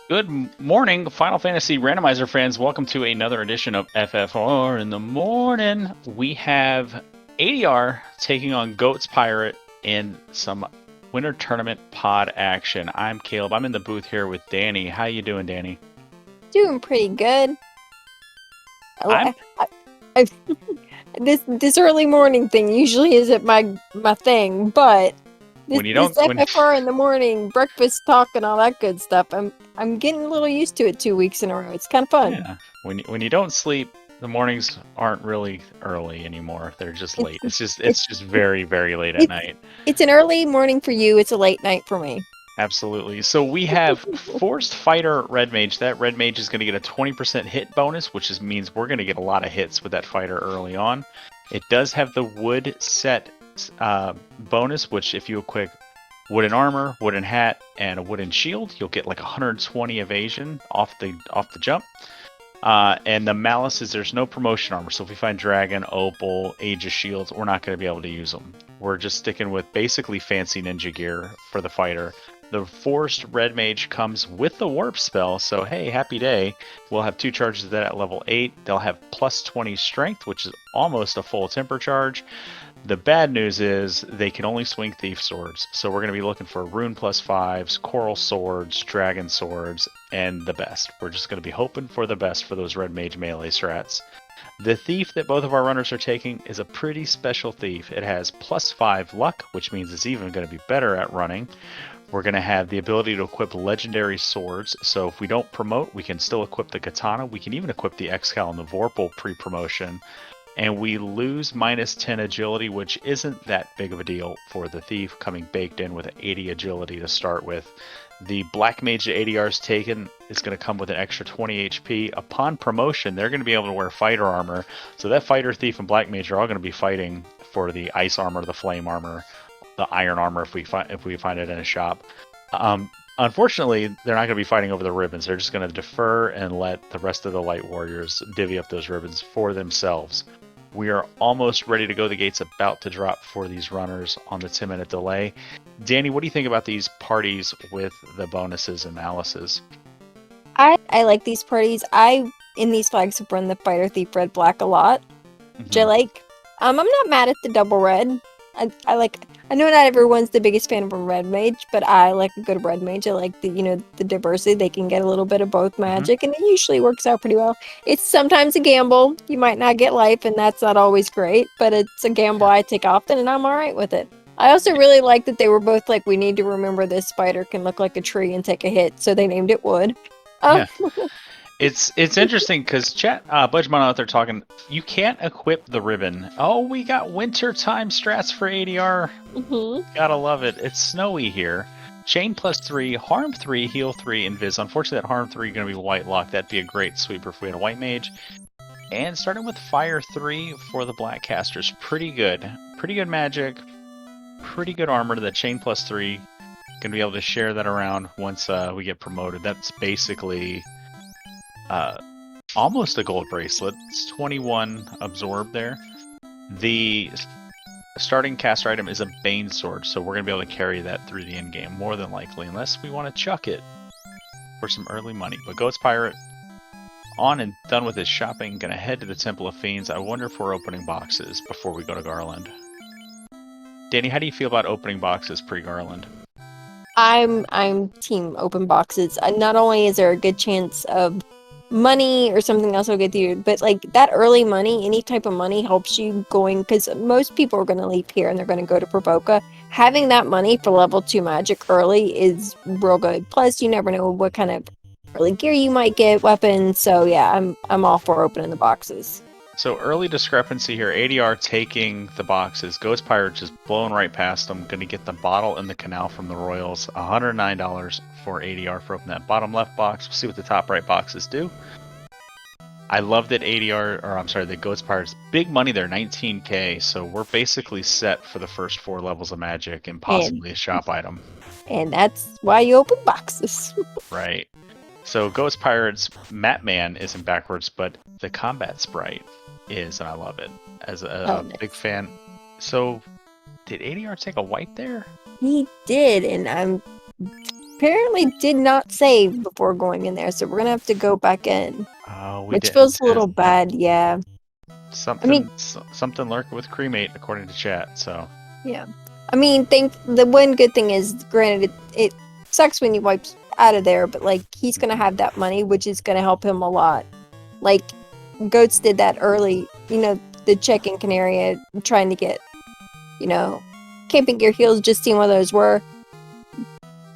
Good morning, Final Fantasy Randomizer fans. Welcome to another edition of FFR in the morning. We have ADR taking on goatspirate in some Winter Tournament pod action. I'm Caleb. I'm in the booth here with Danny. How you doing, Danny? Doing pretty good. I'm I, this early morning thing usually isn't my thing, but this when you this don't when FFR in the morning breakfast talk and all that good stuff. I'm getting a little used to it 2 weeks in a row. It's kind of fun. yeah when you don't sleep, the mornings aren't really early anymore. They're just It's late. It's just it's very very late at it's night. it's an early morning for you. It's a late night for me. Absolutely. So we have Forced Fighter Red Mage. That Red Mage is going to get a 20% hit bonus, which means we're going to get a lot of hits with that fighter early on. It does have the wood set bonus, which if you equip wooden armor, wooden hat, and a wooden shield, you'll get like 120 evasion off the jump. And the malice is there's no promotion armor, so if we find dragon, opal, Aegis shields, we're not going to be able to use them. We're just sticking with basically fancy ninja gear for the fighter. The Forced Red Mage comes with the Warp spell, so hey, happy day. We'll have 2 charges of that at level 8. They'll have plus 20 strength, which is almost a full temper charge. The bad news is they can only swing Thief Swords, so we're going to be looking for Rune plus 5s, Coral Swords, Dragon Swords, and the best. We're just going to be hoping for the best for those Red Mage melee strats. The Thief that both of our runners are taking is a pretty special Thief. It has plus 5 luck, which means it's even going to be better at running. We're going to have the ability to equip legendary swords, so if we don't promote, we can still equip the katana. We can even equip the Excal and the Vorpal pre-promotion. And we lose minus 10 agility, which isn't that big of a deal for the Thief, coming baked in with 80 agility to start with. The Black Mage that ADR's taken is going to come with an extra 20 HP. Upon promotion, they're going to be able to wear fighter armor. So that Fighter, Thief, and Black Mage are all going to be fighting for the ice armor, the flame armor, the iron armor if we find it in a shop. Unfortunately, they're not going to be fighting over the ribbons. They're just going to defer and let the rest of the light warriors divvy up those ribbons for themselves. We are almost ready to go. The gate's about to drop for these runners on the 10-minute delay. Danny, what do you think about these parties with the bonuses and malices? I like these parties. I in these flags have run the Fighter Thief Red Black a lot, which I like. I'm not mad at the double red. I like. I know not everyone's the biggest fan of a red mage, but I like a good red mage. I like the diversity. They can get a little bit of both magic, and it usually works out pretty well. It's sometimes a gamble. You might not get life, and that's not always great, but it's a gamble I take often, and I'm all right with it. I also really like that they were both like, we need to remember this spider can look like a tree and take a hit, so they named it Wood. Um, Yeah. It's interesting because chat Budgemon out there talking. You can't equip the ribbon. Oh, we got winter time strats for ADR. Gotta love it. It's snowy here. Chain plus 3, harm 3, heal 3, and Viz. Unfortunately, that harm 3 is gonna be white lock. That'd be a great sweeper if we had a white mage. And starting with fire 3 for the black casters. Pretty good. Pretty good magic. Pretty good armor. The chain plus 3. Gonna be able to share that around once we get promoted. That's basically almost a gold bracelet. It's 21 absorb there. The starting caster item is a Bane Sword, so we're going to be able to carry that through the end game, more than likely, unless we want to chuck it for some early money. But goatspirate, on and done with his shopping, going to head to the Temple of Fiends. I wonder if we're opening boxes before we go to Garland. Danny, how do you feel about opening boxes pre-Garland? I'm team open boxes. Not only is there a good chance of money or something else will get you, but like that early money, any type of money helps you going, because most people are going to leave here and they're going to go to Provoca. Having that money for level 2 magic early is real good. Plus, you never know what kind of early gear you might get, weapons. So yeah, I'm all for opening the boxes. So early discrepancy here. ADR taking the boxes. Goatspirate just blowing right past them. Going to get the bottle and the canal from the Royals. $109 for ADR for opening that bottom left box. We'll see what the top right boxes do. I love that ADR, or I'm sorry, the Goatspirate's big money there, 19k. So we're basically set for the first 4 levels of magic and And possibly a shop item. and that's why you open boxes. Right. So Goatspirate's Map Man isn't backwards, but the combat sprite is, and I love it. As Oh, a nice. big fan. So, did ADR take a white there? He did, and apparently did not save before going in there, so we're gonna have to go back in. Oh, we Which didn't. feels a little bad, yeah. I mean, Something lurking with cremate according to chat. So yeah. I mean, the one good thing is, granted, it sucks when you wipe out of there, but like he's gonna have that money, which is gonna help him a lot. Like Goats did that early, the check-in area, trying to get, camping gear heals, just seeing what those were.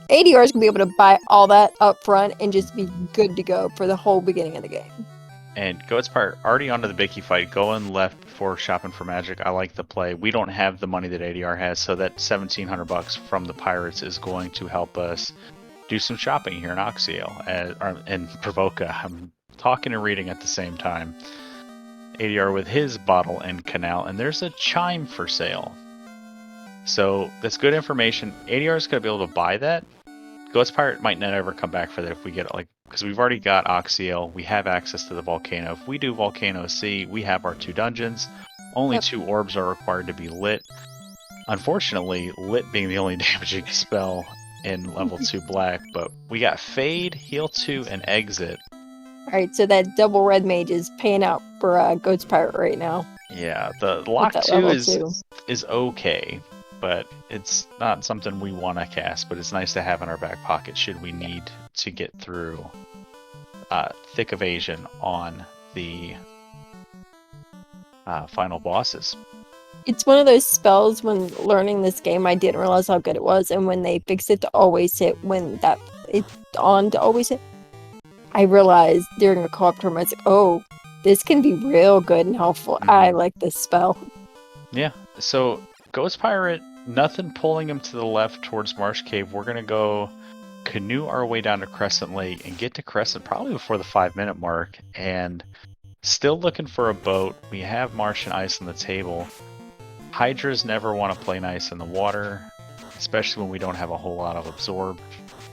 ADR's gonna be able to buy all that up front and just be good to go for the whole beginning of the game. And goatspirate already onto the Bicky fight, going left before shopping for magic. I like the play. We don't have the money that ADR has, so that $1,700 from the pirates is going to help us do some shopping here in Oxiel and Provoca. I'm talking and reading at the same time. ADR with his bottle and canal, and there's a chime for sale. So that's good information. ADR is going to be able to buy that. Goatspirate might not ever come back for that if we get it, because we've already got Oxiel, we have access to the volcano. If we do Volcano C, we have our 2 dungeons. Only 2 orbs are required to be lit. Unfortunately, lit being the only damaging spell in level 2 black, but we got Fade, Heal 2, and Exit. Alright, so that double red mage is paying out for Goatspirate right now. Yeah, the lock 2 is okay, but it's not something we want to cast, but it's nice to have in our back pocket should we need to get through thick evasion on the final bosses. It's one of those spells when learning this game I didn't realize how good it was, and when they fixed it to always hit, when it's on to always hit, I realized during a co-op tournament, I was like, oh, this can be real good and helpful. Mm-hmm. I like this spell. Yeah, so Goatspirate, nothing pulling him to the left towards Marsh Cave. We're going to go canoe our way down to Crescent Lake and get to Crescent probably before the 5-minute mark. And still looking for a boat. We have Marsh and Ice on the table. Hydras never want to play nice in the water, especially when we don't have a whole lot of absorb.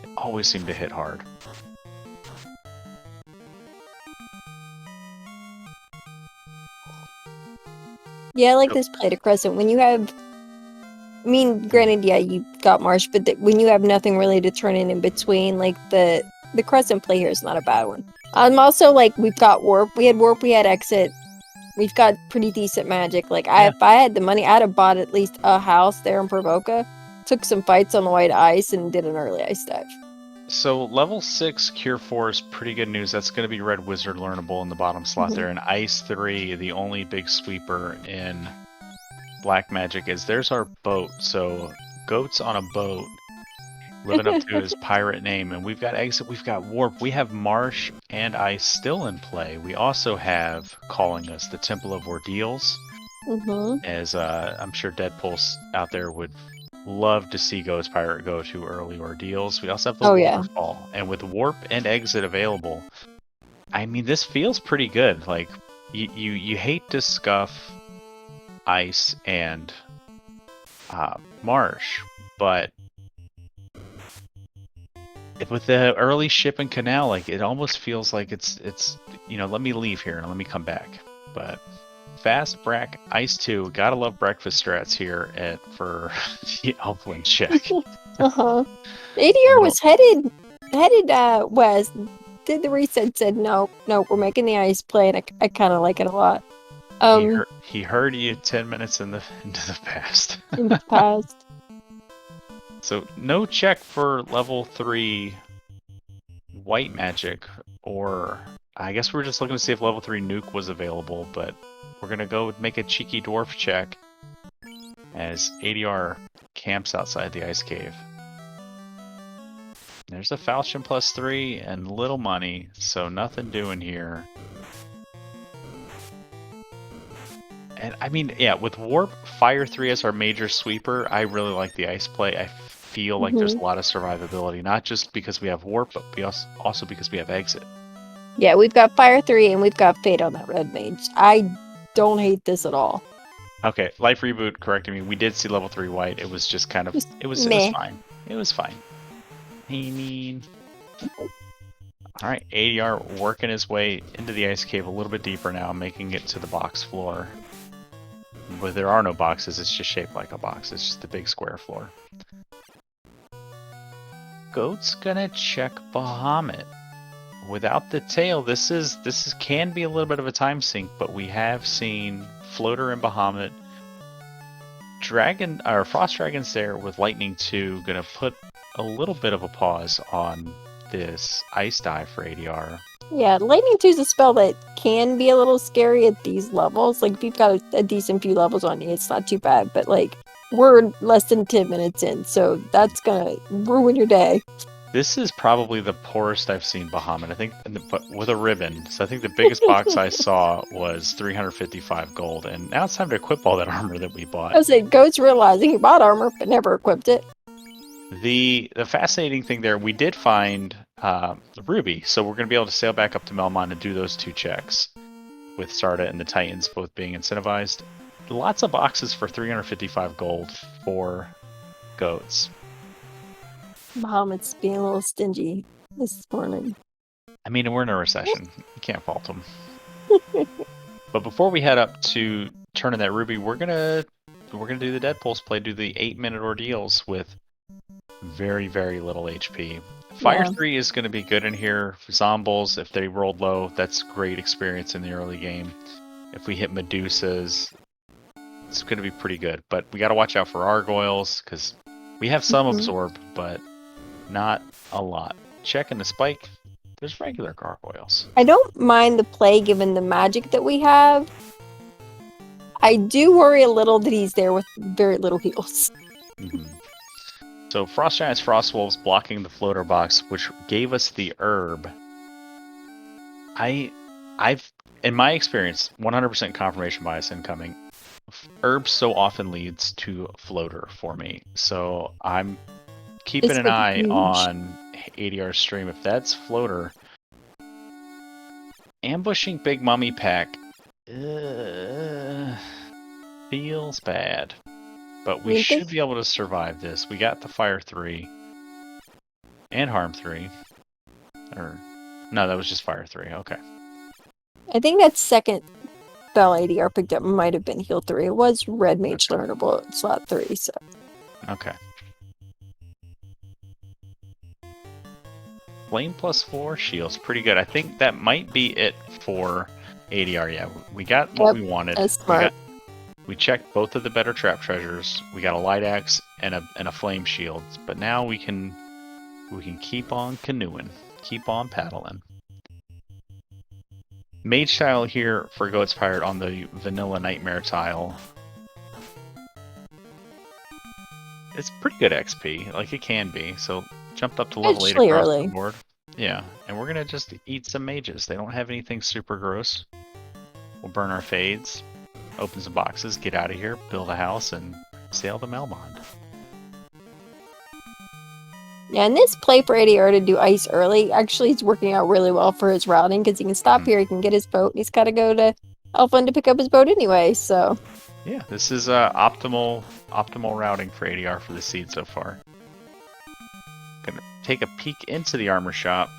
They always seem to hit hard. Yeah, I like this play to Crescent. When you have, I mean, granted, yeah, you got Marsh, but when you have nothing really to turn in between, like the Crescent play here is not a bad one. Also, like, we've got Warp, we had Exit, we've got pretty decent magic. Like, if I had the money, I'd have bought at least a house there in Provoca, took some fights on the white ice, and did an early ice dive. So level 6 Cure 4 is pretty good news. That's going to be Red Wizard learnable in the bottom slot there. And Ice 3, the only big sweeper in Black Magic, is there's our boat. So Goat's on a boat, living up to his pirate name. And we've got Exit, we've got Warp, we have Marsh and Ice still in play. We also have, calling us, the Temple of Ordeals. As I'm sure Deadpool's out there would love to see Goatspirate go to early ordeals. We also have the Waterfall. And with Warp and Exit available, I mean, this feels pretty good. Like, you hate to scuff Ice and Marsh, but with the early ship and canal, like, it almost feels like it's let me leave here and let me come back. But Fast Brack Ice 2, gotta love breakfast strats here for the Elflin check. ADR was headed west. Did the reset, said no, we're making the ice play, and I kind of like it a lot. He heard you 10 minutes into the past. In the past. So no check for level 3 white magic, or I guess we're just looking to see if level 3 nuke was available, but we're going to go make a cheeky dwarf check as ADR camps outside the ice cave. There's a falchion +3 and little money, so nothing doing here. And I mean, yeah, with Warp, Fire 3 as our major sweeper, I really like the ice play. I feel like there's a lot of survivability, not just because we have Warp, but also because we have Exit. Yeah, we've got Fire 3 and we've got Fate on that red mage. I don't hate this at all. Okay, Life Reboot corrected me. We did see level 3 white. It was just kind of, it was fine. It was fine. I mean, all right, ADR working his way into the ice cave a little bit deeper now, making it to the box floor. But there are no boxes, it's just shaped like a box. It's just a big square floor. Goat's gonna check Bahamut. Without the tail, this can be a little bit of a time sink, but we have seen Floater and Bahamut. Dragon or Frost Dragon's there with Lightning 2, gonna put a little bit of a pause on this Ice Dive for ADR. Yeah, Lightning 2 is a spell that can be a little scary at these levels. Like, if you've got a decent few levels on you, it's not too bad. But, like, we're less than 10 minutes in, so that's gonna ruin your day. This is probably the poorest I've seen Bahamut. I think, but with a ribbon. So I think the biggest box I saw was 355 gold, and now it's time to equip all that armor that we bought. I said, Goat's realizing he bought armor but never equipped it. The fascinating thing there, we did find the Ruby, so we're going to be able to sail back up to Melmond and do those 2 checks, with Sarda and the Titans both being incentivized. Lots of boxes for 355 gold for Goats. Bahamut's being a little stingy this morning. I mean, we're in a recession. You can't fault them. But before we head up to turning that Ruby, we're gonna do the Dead Pulse play, do the 8-minute ordeals with very, very little HP. Fire 3 is going to be good in here. Zombles, if they rolled low, that's great experience in the early game. If we hit Medusas, it's going to be pretty good. But we got to watch out for Gargoyles, because we have some absorb, but not a lot. Checking the spike, there's regular Gargoyles. I don't mind the play given the magic that we have. I do worry a little that he's there with very little heals. So Frost Giants, Frost Wolves blocking the floater box, which gave us the herb. I've in my experience, 100% confirmation bias incoming. Herb so often leads to floater for me, so I'm keeping an eye on ADR's stream. If that's floater, ambushing Big Mummy Pack feels bad. But we should be able to survive this. We got the Fire 3 and Harm 3. Or no, that was just Fire 3. Okay. I think that second spell ADR picked up might have been Heal 3. It was Red Mage learnable at slot 3, so. Okay. Flame +4 shields, pretty good. I think that might be it for ADR. Yeah, we got what we wanted. That's smart. We checked both of the better trap treasures. We got a light axe and a flame shield. But now we can keep on canoeing, keep on paddling. Mage tile here for Goat's Pirate on the vanilla nightmare tile. It's pretty good XP, like it can be. So jumped up to level 8 across the board. Yeah, and we're gonna just eat some mages. They don't have anything super gross. We'll burn our fades. Open some boxes, get out of here, build a house, and sail to Melmond. Yeah, and this play for ADR to do ice early actually is working out really well for his routing because he can stop here, he can get his boat, and he's got to go to Elfland to pick up his boat anyway, so. Yeah, this is optimal routing for ADR for the seed so far. Gonna take a peek into the armor shop.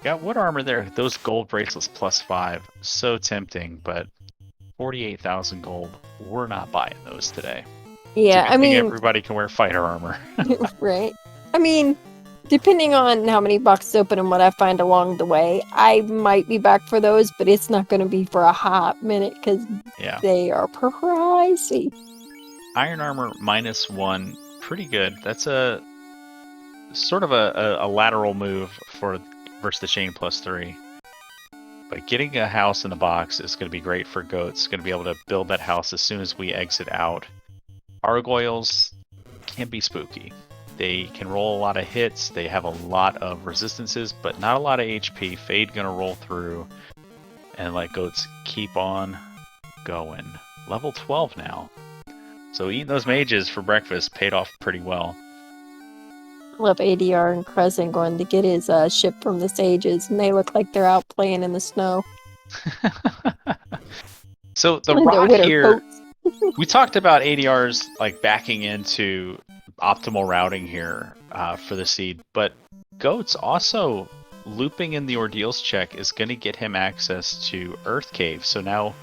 Got wood armor there. Those gold bracelets +5. So tempting, but 48,000 gold. We're not buying those today. Yeah, I mean, everybody can wear fighter armor. Right. I mean, depending on how many boxes open and what I find along the way, I might be back for those, but it's not going to be for a hot minute because they are pricey. Iron armor -1, pretty good. That's a sort of a lateral move versus the chain +3. But getting a house in the box is going to be great for Goats. Going to be able to build that house as soon as we exit out. Gargoyles can be spooky. They can roll a lot of hits. They have a lot of resistances, but not a lot of HP. Fade going to roll through and let Goats keep on going. Level 12 now. So eating those mages for breakfast paid off pretty well. I love ADR and Crescent going to get his ship from the Sages, and they look like they're out playing in the snow. So the rock here, we talked about ADR's like backing into optimal routing here for the seed, but Goats also looping in the ordeals check is going to get him access to Earth Cave. So now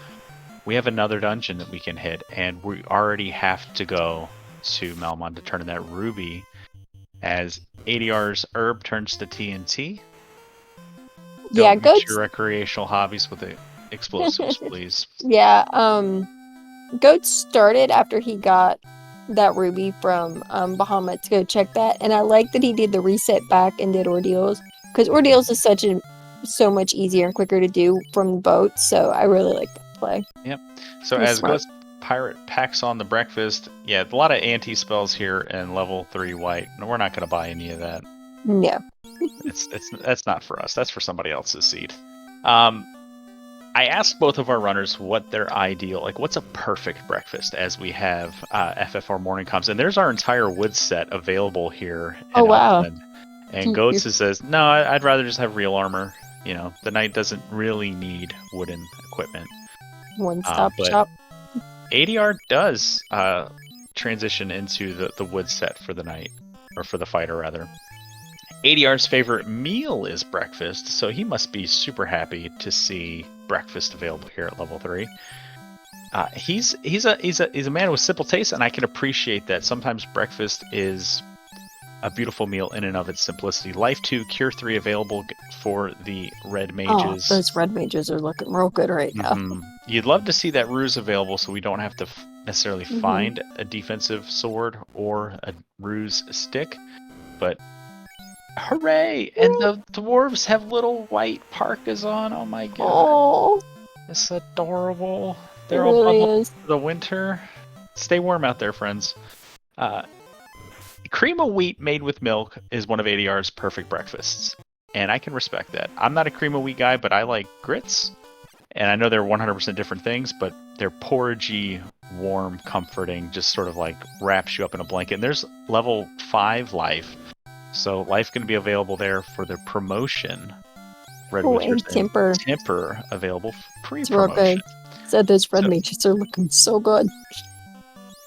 we have another dungeon that we can hit, and we already have to go to Melmond to turn in that ruby. As ADR's herb turns to TNT. Yeah, Don't mix goats. your recreational hobbies with the explosives, please. Yeah, goats started after he got that ruby from Bahamut to go check that, and I like that he did the reset back and did ordeals because ordeals is so much easier and quicker to do from the boat. So I really like that play. Yep. So He's as smart. Ghost Pirate packs on the breakfast, yeah, a lot of anti-spells here and level 3 white. No, we're not going to buy any of that. Yeah. That's not for us. That's for somebody else's seed. I asked both of our runners what their ideal, like what's a perfect breakfast as we have FFR morning comes, and there's our entire wood set available here in Oh wow. Upland. And Goats says, no, I'd rather just have real armor. You know, the knight doesn't really need wooden equipment. One-stop But shop. ADR does transition into the wood set for the knight, or for the fighter rather. ADR's favorite meal is breakfast, so he must be super happy to see breakfast available here at level 3. He's a man with simple taste, and I can appreciate that. Sometimes breakfast is a beautiful meal in and of its simplicity. Life 2, Cure 3 available for the red mages. Oh, those red mages are looking real good right now. You'd love to see that ruse available so we don't have to necessarily find a defensive sword or a ruse stick, but hooray! And the dwarves have little white parkas on. Oh my god. Oh, It's adorable. They're it all really bundled is. for the winter. Stay warm out there, friends. Cream of wheat made with milk is one of ADR's perfect breakfasts, and I can respect that. I'm not a cream of wheat guy, but I like grits, and I know they're 100% different things, but they're porridgey, warm, comforting, just sort of like wraps you up in a blanket. And there's level 5 life, so life going to be available there for the promotion. Red And temper. Temper available for It's real pre-promotion. good. So those red mages are looking so good.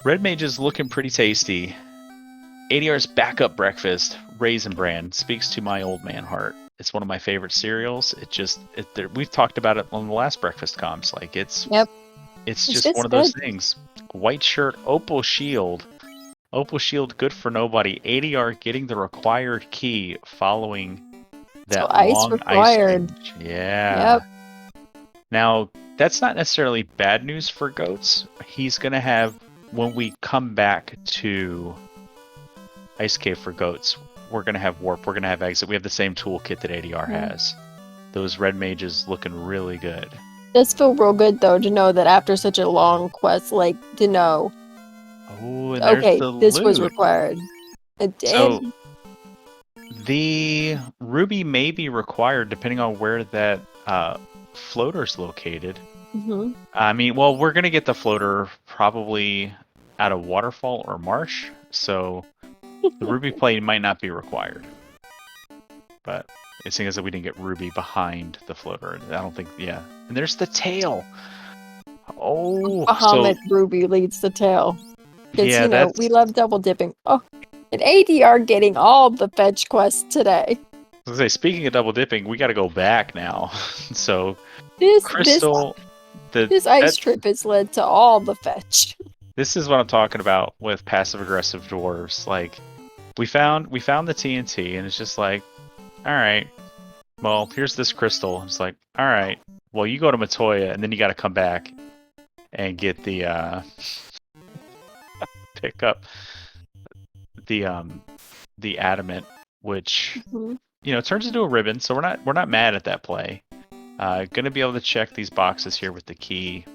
Red Mage is looking pretty tasty. ADR's backup breakfast, Raisin Bran, speaks to my old man heart. It's one of my favorite cereals. We've talked about it on the last breakfast comps. Like it's just one of those things. White shirt, Opal Shield. Opal Shield, good for nobody. ADR getting the required key following that long ice range. Yeah. Yep. Now, that's not necessarily bad news for Goats. He's going to have, when we come back to Ice Cave for Goats, we're going to have Warp, we're going to have Exit. We have the same toolkit that ADR has. Those red mages looking really good. It does feel real good, though, to know that after such a long quest, like, to know, oh, and there's the this loot. was required. So, the ruby may be required depending on where that floater's located. I mean, well, we're going to get the floater probably out of Waterfall or Marsh, so the ruby plane might not be required. But it's seeing as that we didn't get ruby behind the floater. I don't think, yeah. And there's the tail. Oh, Bahamut ruby leads the tail. Because, yeah, we love double dipping. Oh, and ADR getting all the fetch quests today. I was gonna say, speaking of double dipping, we got to go back now. So, This ice trip has led to all the fetch. This is what I'm talking about with passive aggressive dwarves. Like, we found the TNT, and it's just like, all right, well, here's this crystal. It's like, all right, well, you go to Matoya, and then you got to come back and get the pick up the adamant, which turns into a ribbon. So we're not mad at that play. Gonna be able to check these boxes here with the key.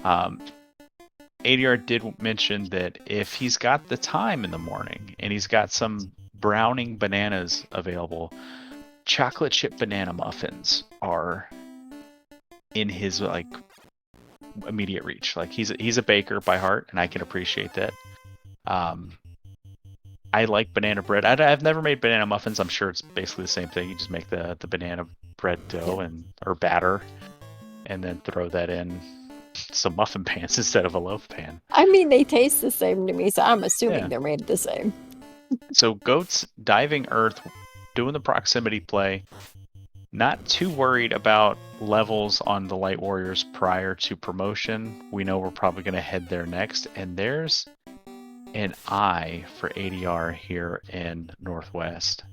ADR did mention that if he's got the time in the morning and he's got some browning bananas available, chocolate chip banana muffins are in his like immediate reach. Like he's a baker by heart, and I can appreciate that. I like banana bread. I've never made banana muffins. I'm sure it's basically the same thing. You just make the banana bread dough or batter, and then throw that in some muffin pans instead of a loaf pan. I mean, they taste the same to me, so I'm assuming they're made the same. So Goats diving Earth, doing the proximity play. Not too worried about levels on the Light Warriors prior to promotion. We know we're probably going to head there next, and there's an I for ADR here in Northwest.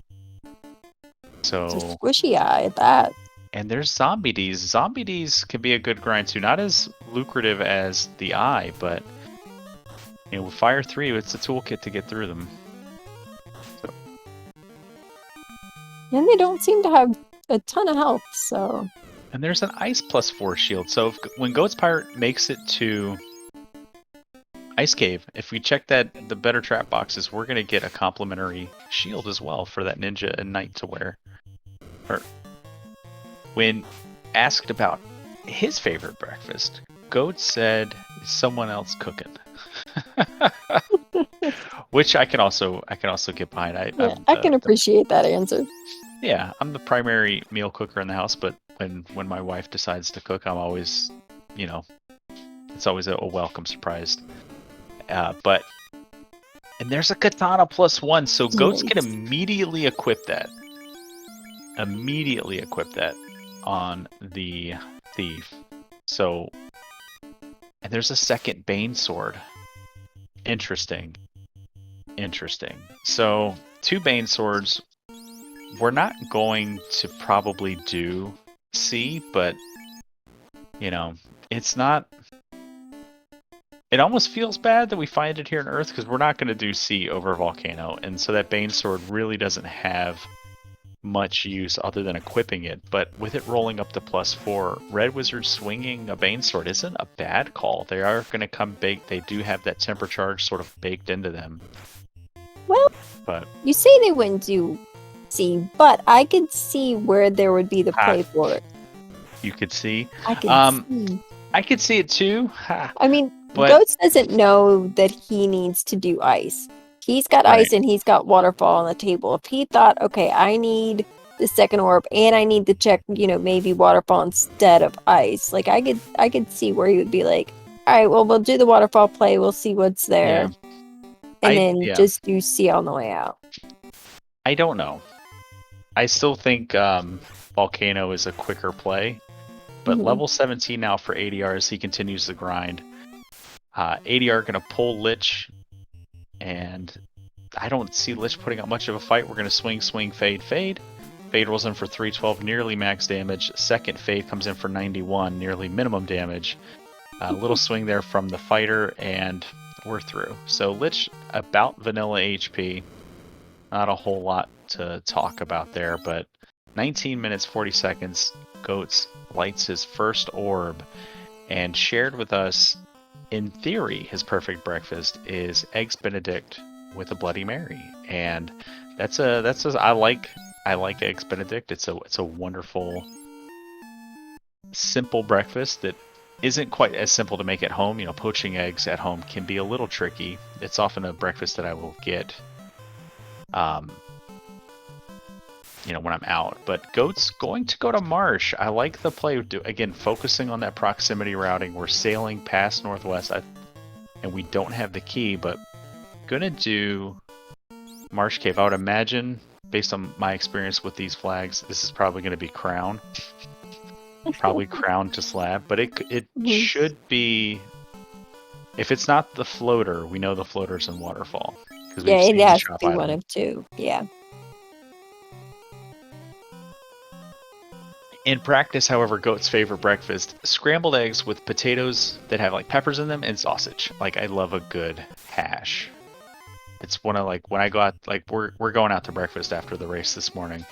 So It's a squishy eye at that. and there's Zombie D's. Zombie D's can be a good grind too. Not as lucrative as the I, but with Fire 3, it's a toolkit to get through them. So. And they don't seem to have a ton of health, so. And there's an Ice +4 shield. So when Goat's Pirate makes it to Ice Cave, if we check the better trap boxes, we're gonna get a complimentary shield as well for that ninja and knight to wear. When asked about his favorite breakfast, Goat said someone else cooking. Which I can also get behind. I can appreciate that answer. Yeah, I'm the primary meal cooker in the house, but when my wife decides to cook, I'm always, it's always a welcome surprise. And there's a katana +1, so Goats can immediately equip that. On the thief. So, and there's a second Bane sword. Interesting. So, 2 Bane swords. We're not going to probably do C, but it's not. It almost feels bad that we find it here on Earth because we're not going to do C over Volcano, and so that Bane sword really doesn't have much use other than equipping it. But with it rolling up to +4, Red Wizard swinging a Bane sword isn't a bad call. They are going to come baked. They do have that temper charge sort of baked into them. Well, but you say they wouldn't do C, but I could see where there would be the play for it. You could see. I could see. I could see it too. I mean, Goats doesn't know that he needs to do ice. He's got ice and he's got waterfall on the table. If he thought, okay, I need the second orb and I need to check, maybe waterfall instead of ice. Like I could see where he would be like, all right, well, we'll do the waterfall play. We'll see what's there, and just do C on the way out. I don't know. I still think Volcano is a quicker play, but level 17 now for ADR as he continues the grind. ADR going to pull Lich. And I don't see Lich putting up much of a fight. We're going to swing, fade. Fade rolls in for 312, nearly max damage. Second fade comes in for 91, nearly minimum damage. A little swing there from the fighter, and we're through. So Lich, about vanilla HP. Not a whole lot to talk about there, but 19 minutes, 40 seconds. Goats lights his first orb and shared with us, in theory, his perfect breakfast is Eggs Benedict with a Bloody Mary, and I like Eggs Benedict. It's a wonderful, simple breakfast that isn't quite as simple to make at home. Poaching eggs at home can be a little tricky. It's often a breakfast that I will get, when I'm out. But Goat's going to go to Marsh. I like the play. Again, focusing on that proximity routing. We're sailing past Northwest, and we don't have the key, but gonna do Marsh Cave. I would imagine, based on my experience with these flags, this is probably going to be Crown. Probably Crown to Slab, but it should be. If it's not the floater, we know the floater's in Waterfall. Yeah, it has to be one of two. Yeah. In practice, however, Goat's favorite breakfast: scrambled eggs with potatoes that have peppers in them and sausage. I love a good hash. It's one of when I go out, we're going out to breakfast after the race this morning,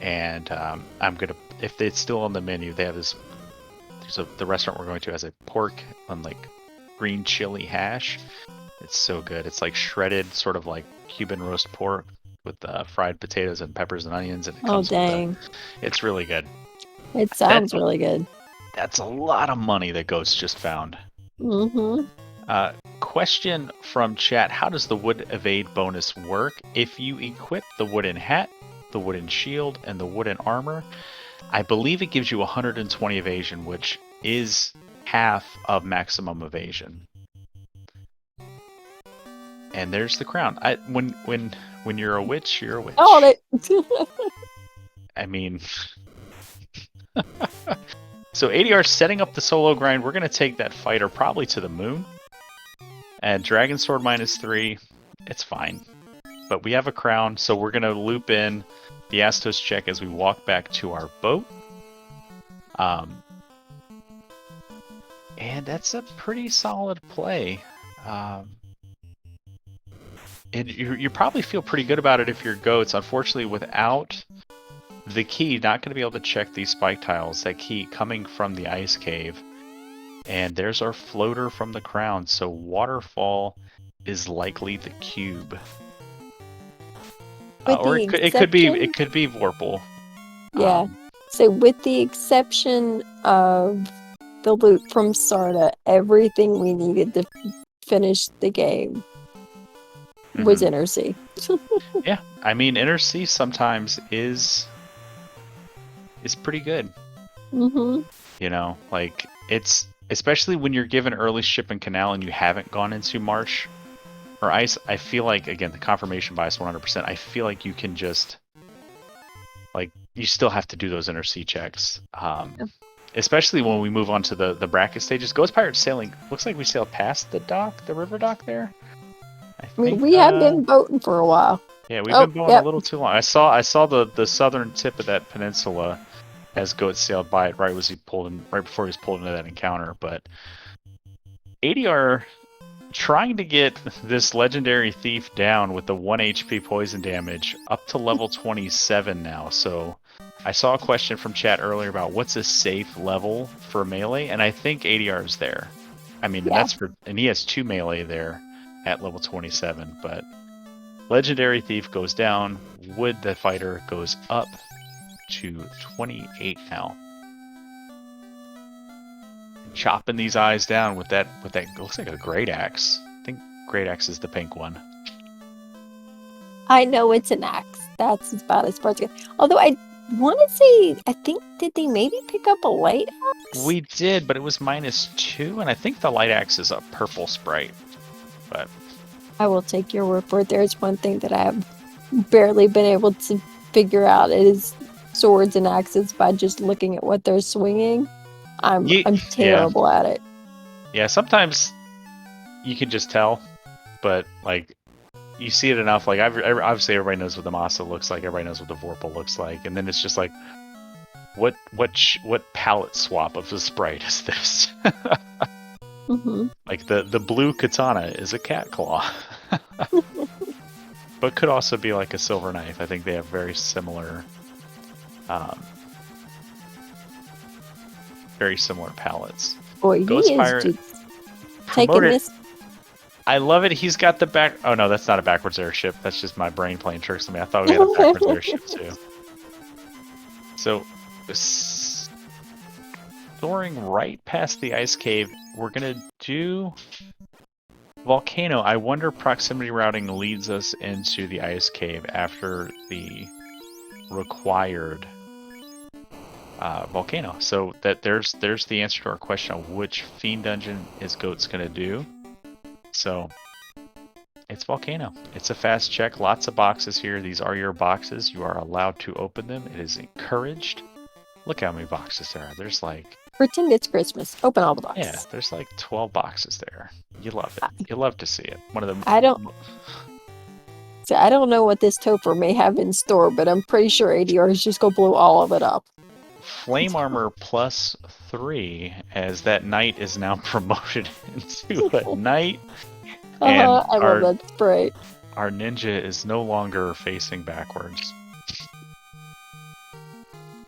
and I'm gonna, if it's still on the menu, they have this. The restaurant we're going to has a pork on green chili hash. It's so good. It's shredded, sort of Cuban roast pork with fried potatoes and peppers and onions, and it comes dang! It's really good. It sounds really good. That's a lot of money that Goats just found. Question from chat: how does the wood evade bonus work? If you equip the wooden hat, the wooden shield, and the wooden armor, I believe it gives you 120 evasion, which is half of maximum evasion. And there's the crown. When you're a witch, you're a witch. Oh, I mean. So ADR setting up the solo grind. We're going to take that fighter probably to the moon. And Dragon Sword -3. It's fine. But we have a crown, so we're going to loop in the Astos check as we walk back to our boat. And that's a pretty solid play. You probably feel pretty good about it if you're goats. Unfortunately, without the key, not going to be able to check these spike tiles. That key coming from the ice cave. And there's our floater from the crown. So waterfall is likely the cube. Or it could be Vorpal. Yeah. So with the exception of the loot from Sarda, everything we needed to finish the game was Inner Sea. Yeah, I mean Inner Sea sometimes is pretty good. Mm-hmm. You know, like it's especially when you're given early ship and canal and you haven't gone into Marsh or Ice. I feel like again the confirmation bias 100%. I feel like you can just like you still have to do those Inner Sea checks. Especially when we move on to the bracket stages. Ghost Pirate sailing looks like we sailed past the river dock there. I mean, we have been boating for a while. Yeah, we've been boating a little too long. I saw the southern tip of that peninsula as Goat sailed by it right before he was pulled into that encounter. But ADR trying to get this legendary thief down with the 1 HP poison damage up to level 27 now. So I saw a question from chat earlier about what's a safe level for melee, and I think ADR is there. I mean, and he has 2 melee there at level 27, but Legendary Thief goes down, Wood the Fighter goes up to 28 now. Chopping these eyes down with that looks like a Great Axe. I think Great Axe is the pink one. I know it's an axe. That's about as far as it goes. Although I want to say, did they maybe pick up a light axe? We did, but it was -2, and I think the light axe is a purple sprite. But I will take your word for it. There's one thing that I have barely been able to figure out. It is swords and axes by just looking at what they're swinging. I'm terrible at it. Yeah, sometimes you can just tell, but like you see it enough. Like obviously everybody knows what the Masa looks like. Everybody knows what the Vorpal looks like, and then it's just like, what palette swap of the sprite is this? Mm-hmm. Like the blue katana is a cat claw, but could also be like a silver knife. I think they have very similar palettes. Boy, Ghost he Pirate is taking this. I love it. He's got the back. Oh no, that's not a backwards airship. That's just my brain playing tricks on me. I thought we had a backwards airship too. So, soaring right past the ice cave, we're gonna do volcano. I wonder proximity routing leads us into the ice cave after the required volcano. So that there's the answer to our question of which fiend dungeon is Goat's gonna do. So it's volcano. It's a fast check. Lots of boxes here. These are your boxes. You are allowed to open them. It is encouraged. Look how many boxes there are. There's like pretend it's Christmas. Open all the boxes. Yeah, there's like 12 boxes there. You love it. You love to see it. One of them. I don't know what this Topher may have in store, but I'm pretty sure ADR is just gonna blow all of it up. Flame armor +3, as that knight is now promoted into a knight. And I love that spray. Our ninja is no longer facing backwards.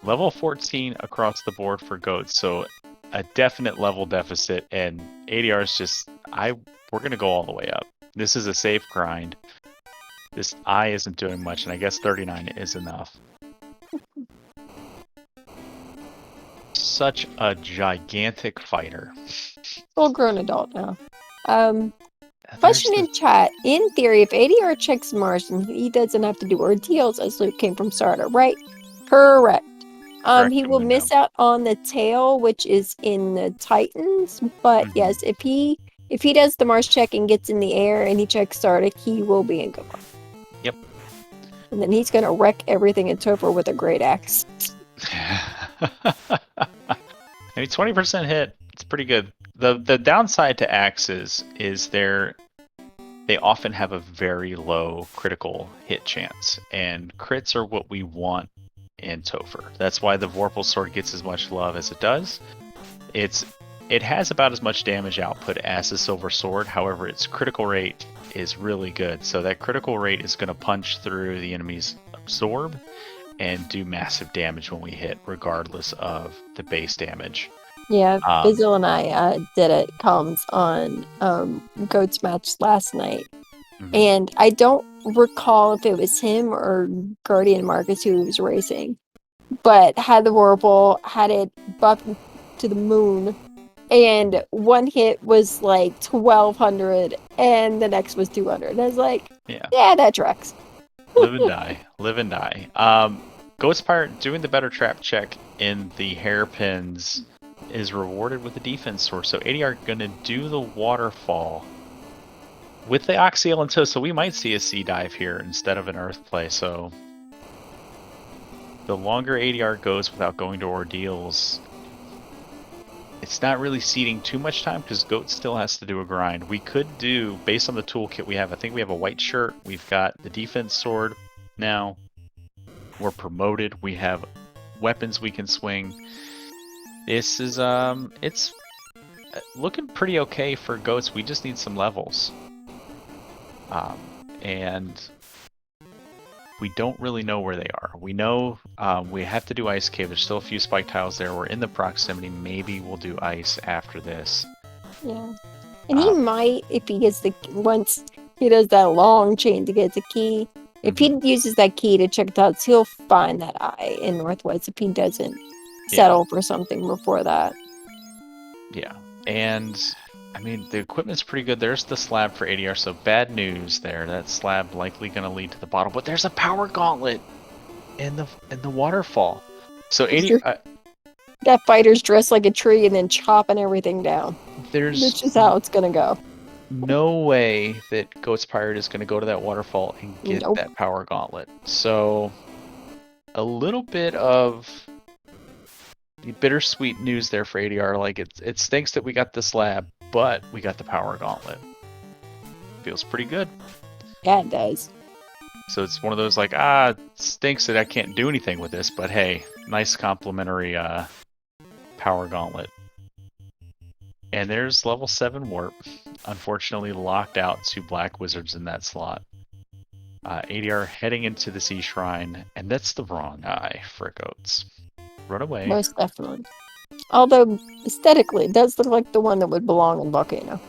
Level 14 across the board for Goats, so a definite level deficit, and ADR is just, we're going to go all the way up. This is a safe grind. This eye isn't doing much, and I guess 39 is enough. Such a gigantic fighter. Full-grown adult now. Question in chat. In theory, if ADR checks Mars, and he doesn't have to do ordeals as Luke came from Sarda, right? Correct. He will miss out on the tail, which is in the Titans. But yes, if he does the Mars check and gets in the air and he checks Sarda, he will be in good luck. Yep. And then he's gonna wreck everything in Topher with a great axe. I mean, 20% hit. It's pretty good. The downside to axes is they're they often have a very low critical hit chance, and crits are what we want in Topher. That's why the Vorpal Sword gets as much love as it does. It has about as much damage output as the Silver Sword, however, its critical rate is really good. So that critical rate is going to punch through the enemy's absorb and do massive damage when we hit, regardless of the base damage. Yeah, Bizzle and I did it comms on Goat's match last night. Mm-hmm. And I don't recall if it was him or Guardian Marcus who was racing, but had the Vorpal, had it buffed to the moon, and one hit was like 1200 and the next was 200. I was like, yeah, that tracks. Live and die. Live and die. Goatspirate doing the better trap check in the hairpins is rewarded with a defense sword. So ADR gonna do the waterfall with the Oxyel in tow, so we might see a sea dive here instead of an earth play. So the longer ADR goes without going to ordeals, it's not really ceding too much time because Goat still has to do a grind. We could do, based on the toolkit we have, I think we have a white shirt, we've got the defense sword now, we're promoted, we have weapons we can swing. This is, it's looking pretty okay for Goats. We just need some levels. And we don't really know where they are. We know we have to do Ice Cave. There's still a few spike tiles there. We're in the proximity. Maybe we'll do Ice after this. Yeah. And he might, if he gets once he does that long chain to get the key, if he uses that key to check dots, he'll find that eye in Northwest if he doesn't settle for something before that. Yeah. And I mean, the equipment's pretty good. There's the slab for ADR, so bad news there. That slab likely going to lead to the bottom, but there's a power gauntlet in the waterfall. So ADR, that fighter's dressed like a tree and then chopping everything down. That's just how it's going to go. No way that Goatspirate is going to go to that waterfall and get that power gauntlet. So a little bit of bittersweet news there for ADR. Like it stinks that we got the slab, but we got the power gauntlet. Feels pretty good. Yeah, it does. So it's one of those like, it stinks that I can't do anything with this, but hey, nice complimentary power gauntlet. And there's level 7 warp. Unfortunately locked out 2 black wizards in that slot. ADR heading into the Sea Shrine, and that's the wrong eye for Goats. Run away. Most definitely. Although, aesthetically, it does look like the one that would belong in Volcano.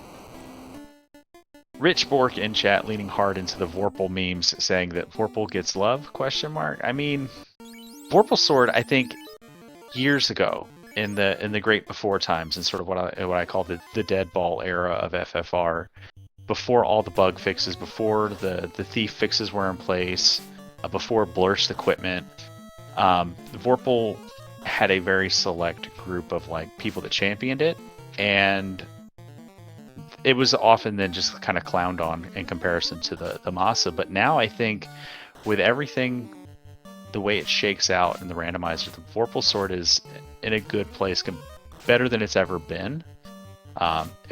Rich Bork in chat leaning hard into the Vorpal memes, saying that Vorpal gets love, ? I mean, Vorpal Sword, I think, years ago, in the great before times, and sort of what I call the dead ball era of FFR, before all the bug fixes, before the thief fixes were in place, before blurst equipment, the Vorpal had a very select group of like people that championed it, and it was often then just kind of clowned on in comparison to the Masa. But now I think with everything the way it shakes out in the randomizer, the Vorpal Sword is in a good place, better than it's ever been.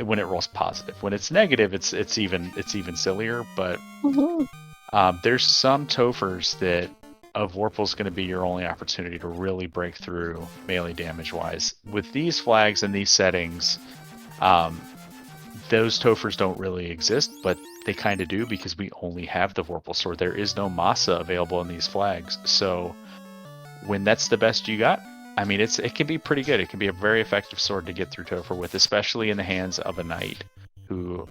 When it rolls positive, when it's negative, it's even sillier. But there's some Tophers that Vorpal's going to be your only opportunity to really break through melee damage wise. With these flags and these settings, those Tophers don't really exist, but they kind of do because we only have the Vorpal Sword. There is no Masa available in these flags. So when that's the best you got, I mean, it can be pretty good. It can be a very effective sword to get through Topher with, especially in the hands of a knight who,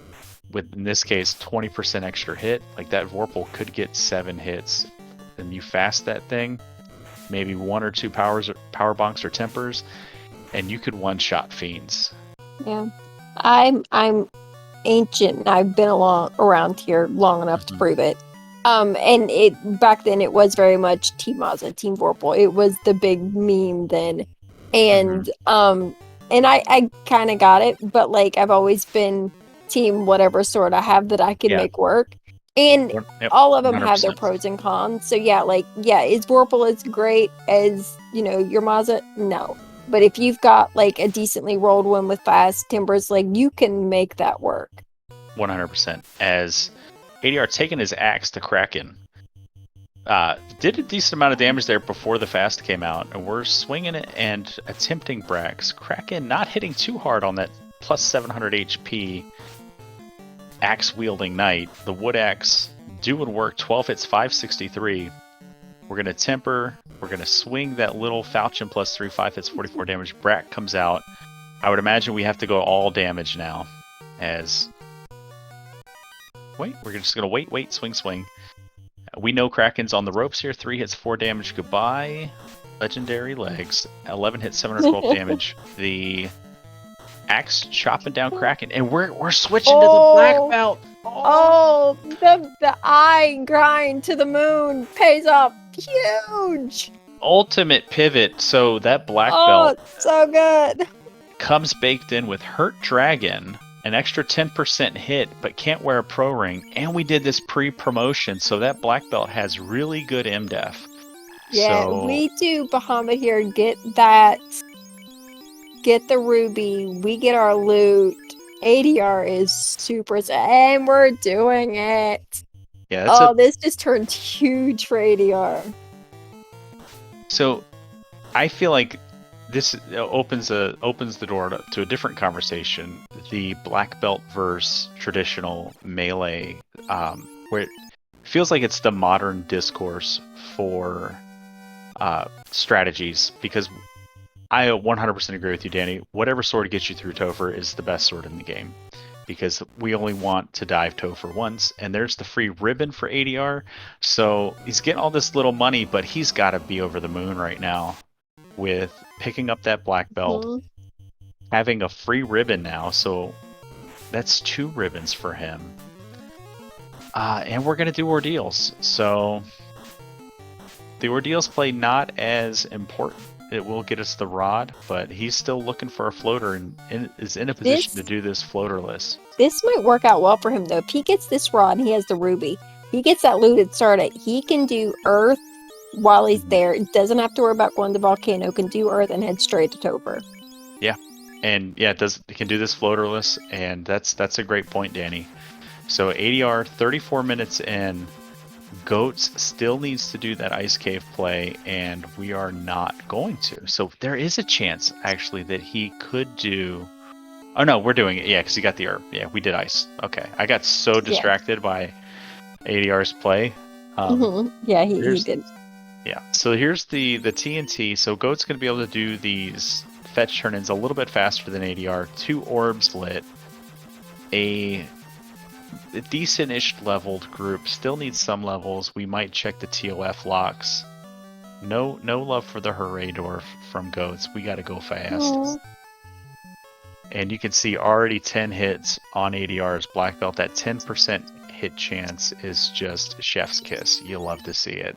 with in this case 20% extra hit. Like that Vorpal could get 7 hits, and you fast that thing, maybe 1 or 2 power bonks or tempers, and you could one-shot fiends. Yeah, I'm ancient, and I've been around here long enough to prove it. And it back then it was very much Team Mazza, Team Vorpal. It was the big meme then, and and I kind of got it, but like I've always been Team whatever sword I have that I can make work. And all of them 100%. Have their pros and cons. So is Vorpal as great as your Mazza? No. But if you've got like a decently rolled one with fast timbers, like you can make that work. 100%. As ADR taking his axe to Kraken. Did a decent amount of damage there before the fast came out, and we're swinging it and attempting Brax. Kraken not hitting too hard on that plus 700 HP axe wielding knight. The wood axe doing work. 12 hits, 563. We're gonna temper. We're gonna swing that little falchion plus 3, 5 hits, 44 damage. Brack comes out. I would imagine we have to go all damage now. As wait, we're just gonna wait, swing. We know Kraken's on the ropes here. 3 hits, 4 damage. Goodbye. Legendary legs. 11 hits, 712 damage. The axe chopping down Kraken, and we're switching to the black belt. Oh, the eye grind to the moon pays off huge. Ultimate pivot. So that black Oh, belt so good. comes baked in with Hurt Dragon, an extra 10% hit, but can't wear a pro ring. And we did this pre-promotion, so that black belt has really good MDEF. Yeah, So, we do Bahamut here. Get the ruby. We get our loot. ADR is super, and we're doing it. Yeah, this just turned huge for ADR. So, I feel like this opens the door to a different conversation. The black belt versus traditional melee, where it feels like it's the modern discourse for strategies. Because I 100% agree with you, Danny. Whatever sword gets you through Topher is the best sword in the game. Because we only want to dive Topher once, and there's the free ribbon for ADR. So he's getting all this little money, but he's got to be over the moon right now with picking up that black belt, having a free ribbon now. So that's 2 ribbons for him. And we're going to do ordeals. So the ordeals play not as important. It will get us the rod, but he's still looking for a floater and is in a position to do this floaterless. This might work out well for him, though. If he gets this rod, he has the ruby. He gets that looted started. He can do Earth while he's there. Doesn't have to worry about going to Volcano. Can do Earth and head straight to Topher. Yeah, and yeah, it can do this floaterless, and that's a great point, Danny. So ADR 34 minutes in. Goats still needs to do that ice cave play, and we are not going to. So there is a chance, actually, that he could do... Oh, no, we're doing it. Yeah, because he got the herb. Yeah, we did ice. Okay. I got so distracted by ADR's play. Yeah, he did. Yeah, so here's the TNT. So Goat's going to be able to do these fetch turn-ins a little bit faster than ADR. 2 orbs lit. A decent-ish leveled group. Still needs some levels. We might check the TOF locks. No love for the Hooray Dwarf from Goats. We got to go fast. Aww. And you can see already 10 hits on ADR's black belt. That 10% hit chance is just chef's kiss. You love to see it.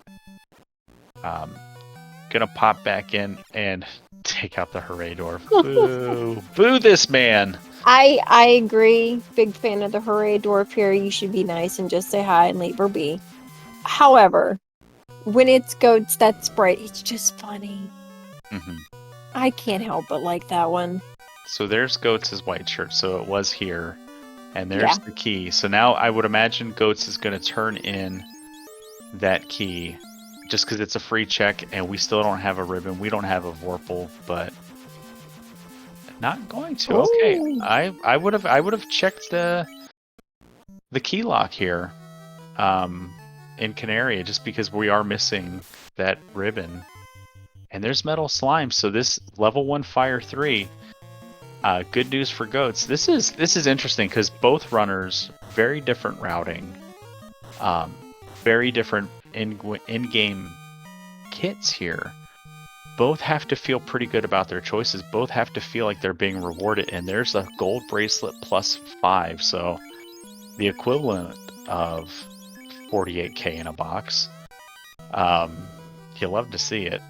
Gonna pop back in and take out the Hooray Dwarf. Boo! Boo this man! I agree. Big fan of the Hooray Dwarf here. You should be nice and just say hi and leave her be. However, when it's Goats, that sprite, it's just funny. Mm-hmm. I can't help but like that one. So there's Goats' white shirt. So it was here. And there's the key. So now I would imagine Goats is going to turn in that key just because it's a free check and we still don't have a ribbon. We don't have a Vorpal, but not going to. Okay. Ooh. I would have checked the key lock here in Canaria just because we are missing that ribbon. And there's Metal Slime. So this level 1 Fire 3. Good news for Goats. This is interesting because both runners, very different routing, very different in-game kits here. Both have to feel pretty good about their choices. Both have to feel like they're being rewarded. And there's a gold bracelet plus 5, so the equivalent of 48k in a box. You love to see it.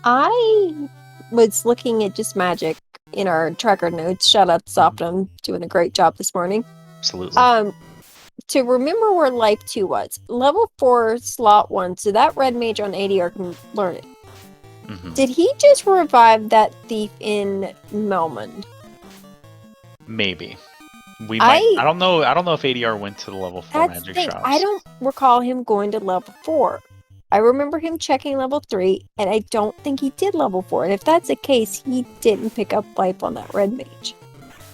I was looking at just magic in our tracker notes. Shout out to Soptum, doing a great job this morning. Absolutely. To remember where life 2 was. Level 4 slot 1, so that red mage on ADR can learn it. Mm-hmm. Did he just revive that thief in Melmond? Maybe. We might. I don't know. I don't know if ADR went to the level 4 That's the magic thing. shops. I don't recall him going to level 4. I remember him checking level 3, and I don't think he did level 4. And if that's the case, he didn't pick up life on that red mage.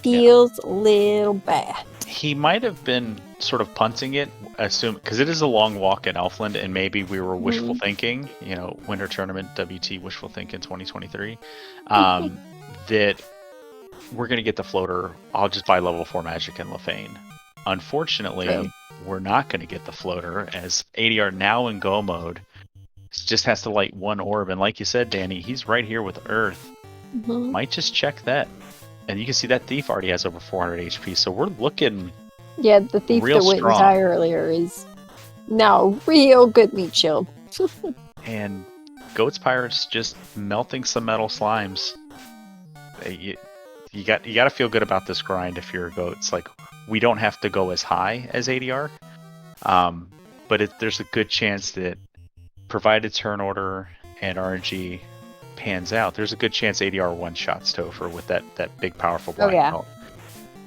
Feels a little bad. He might have been sort of punting it, because it is a long walk in Elfland, and maybe we were wishful thinking, Winter Tournament WT wishful thinking 2023, that we're going to get the floater. I'll just buy level 4 magic in Lefane. Unfortunately, we're not going to get the floater, as ADR now in go mode just has to light one orb, and like you said, Danny, he's right here with Earth. Might just check that. And you can see that Thief already has over 400 HP, so we're looking Yeah, the Thief that went and die earlier is now real good meat shield. And Goat's Pirate's just melting some metal slimes. You got to feel good about this grind if you're a goat. It's like, we don't have to go as high as ADR, but there's a good chance that, provided turn order and RNG pans out, there's a good chance ADR one-shots Topher with that big powerful black belt.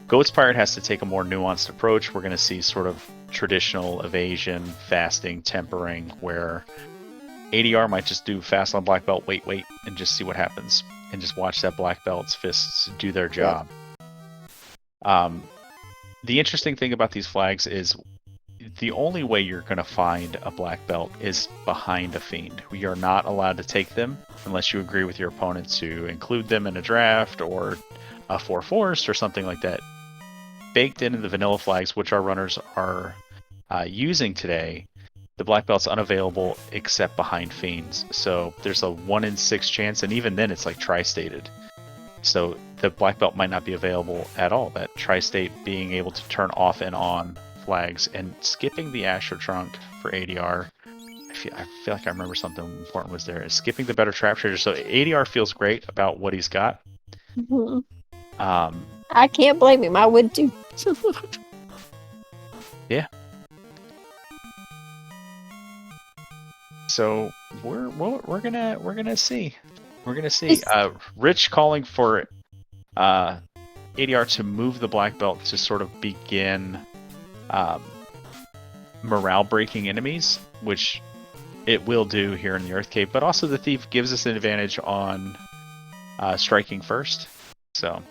Goat's Pirate has to take a more nuanced approach. We're going to see sort of traditional evasion, fasting, tempering, where ADR might just do fast on black belt, wait, and just see what happens, and just watch that black belt's fists do their job. The interesting thing about these flags is the only way you're going to find a black belt is behind a fiend. We are not allowed to take them unless you agree with your opponent to include them in a draft or a 4 forced or something like that. Baked into the vanilla flags, which our runners are using today, the black belt's unavailable except behind fiends. So there's a 1 in 6 chance, and even then it's like tri-stated. So the black belt might not be available at all. That tri-state being able to turn off and on flags, and skipping the Asher Trunk for ADR. I feel like I remember something important was there. Skipping the better trap trader. So ADR feels great about what he's got. I can't blame him. I would too. Yeah. So we're gonna see. We're gonna see. Rich calling for ADR to move the black belt to sort of begin morale breaking enemies, which it will do here in the Earth Cave, but also the Thief gives us an advantage on striking first. So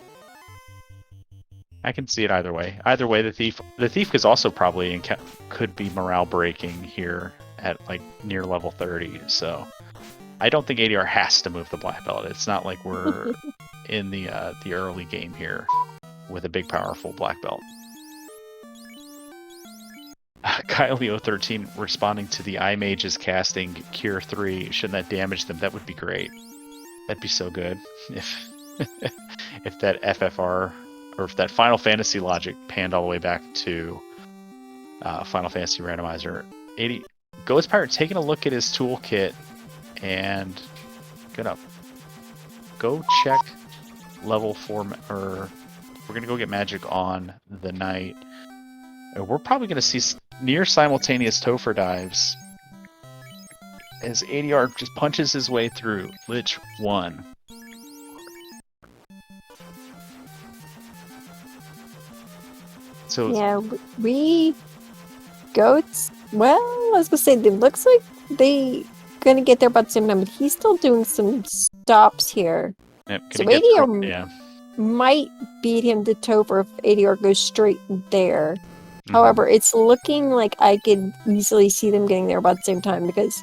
I can see it either way. Either way, the Thief is also probably could be morale breaking here at like near level 30. So I don't think ADR has to move the black belt. It's not like we're in the early game here with a big powerful black belt. Kyleo13 responding to the Eye Mages casting Cure 3. Shouldn't that damage them? That would be great. That'd be so good if if that FFR or if that Final Fantasy logic panned all the way back to Final Fantasy Randomizer. Goat's Pirate taking a look at his toolkit and gonna go check level 4, or we're gonna go get magic on the knight. And we're probably gonna see near simultaneous Topher dives as ADR just punches his way through Lich 1. So yeah, we goats. Well, I was gonna say it looks like they gonna get there about the same time, but he's still doing some stops here. Yep, so ADR might beat him to Topher if ADR goes straight there. However, it's looking like I could easily see them getting there about the same time because,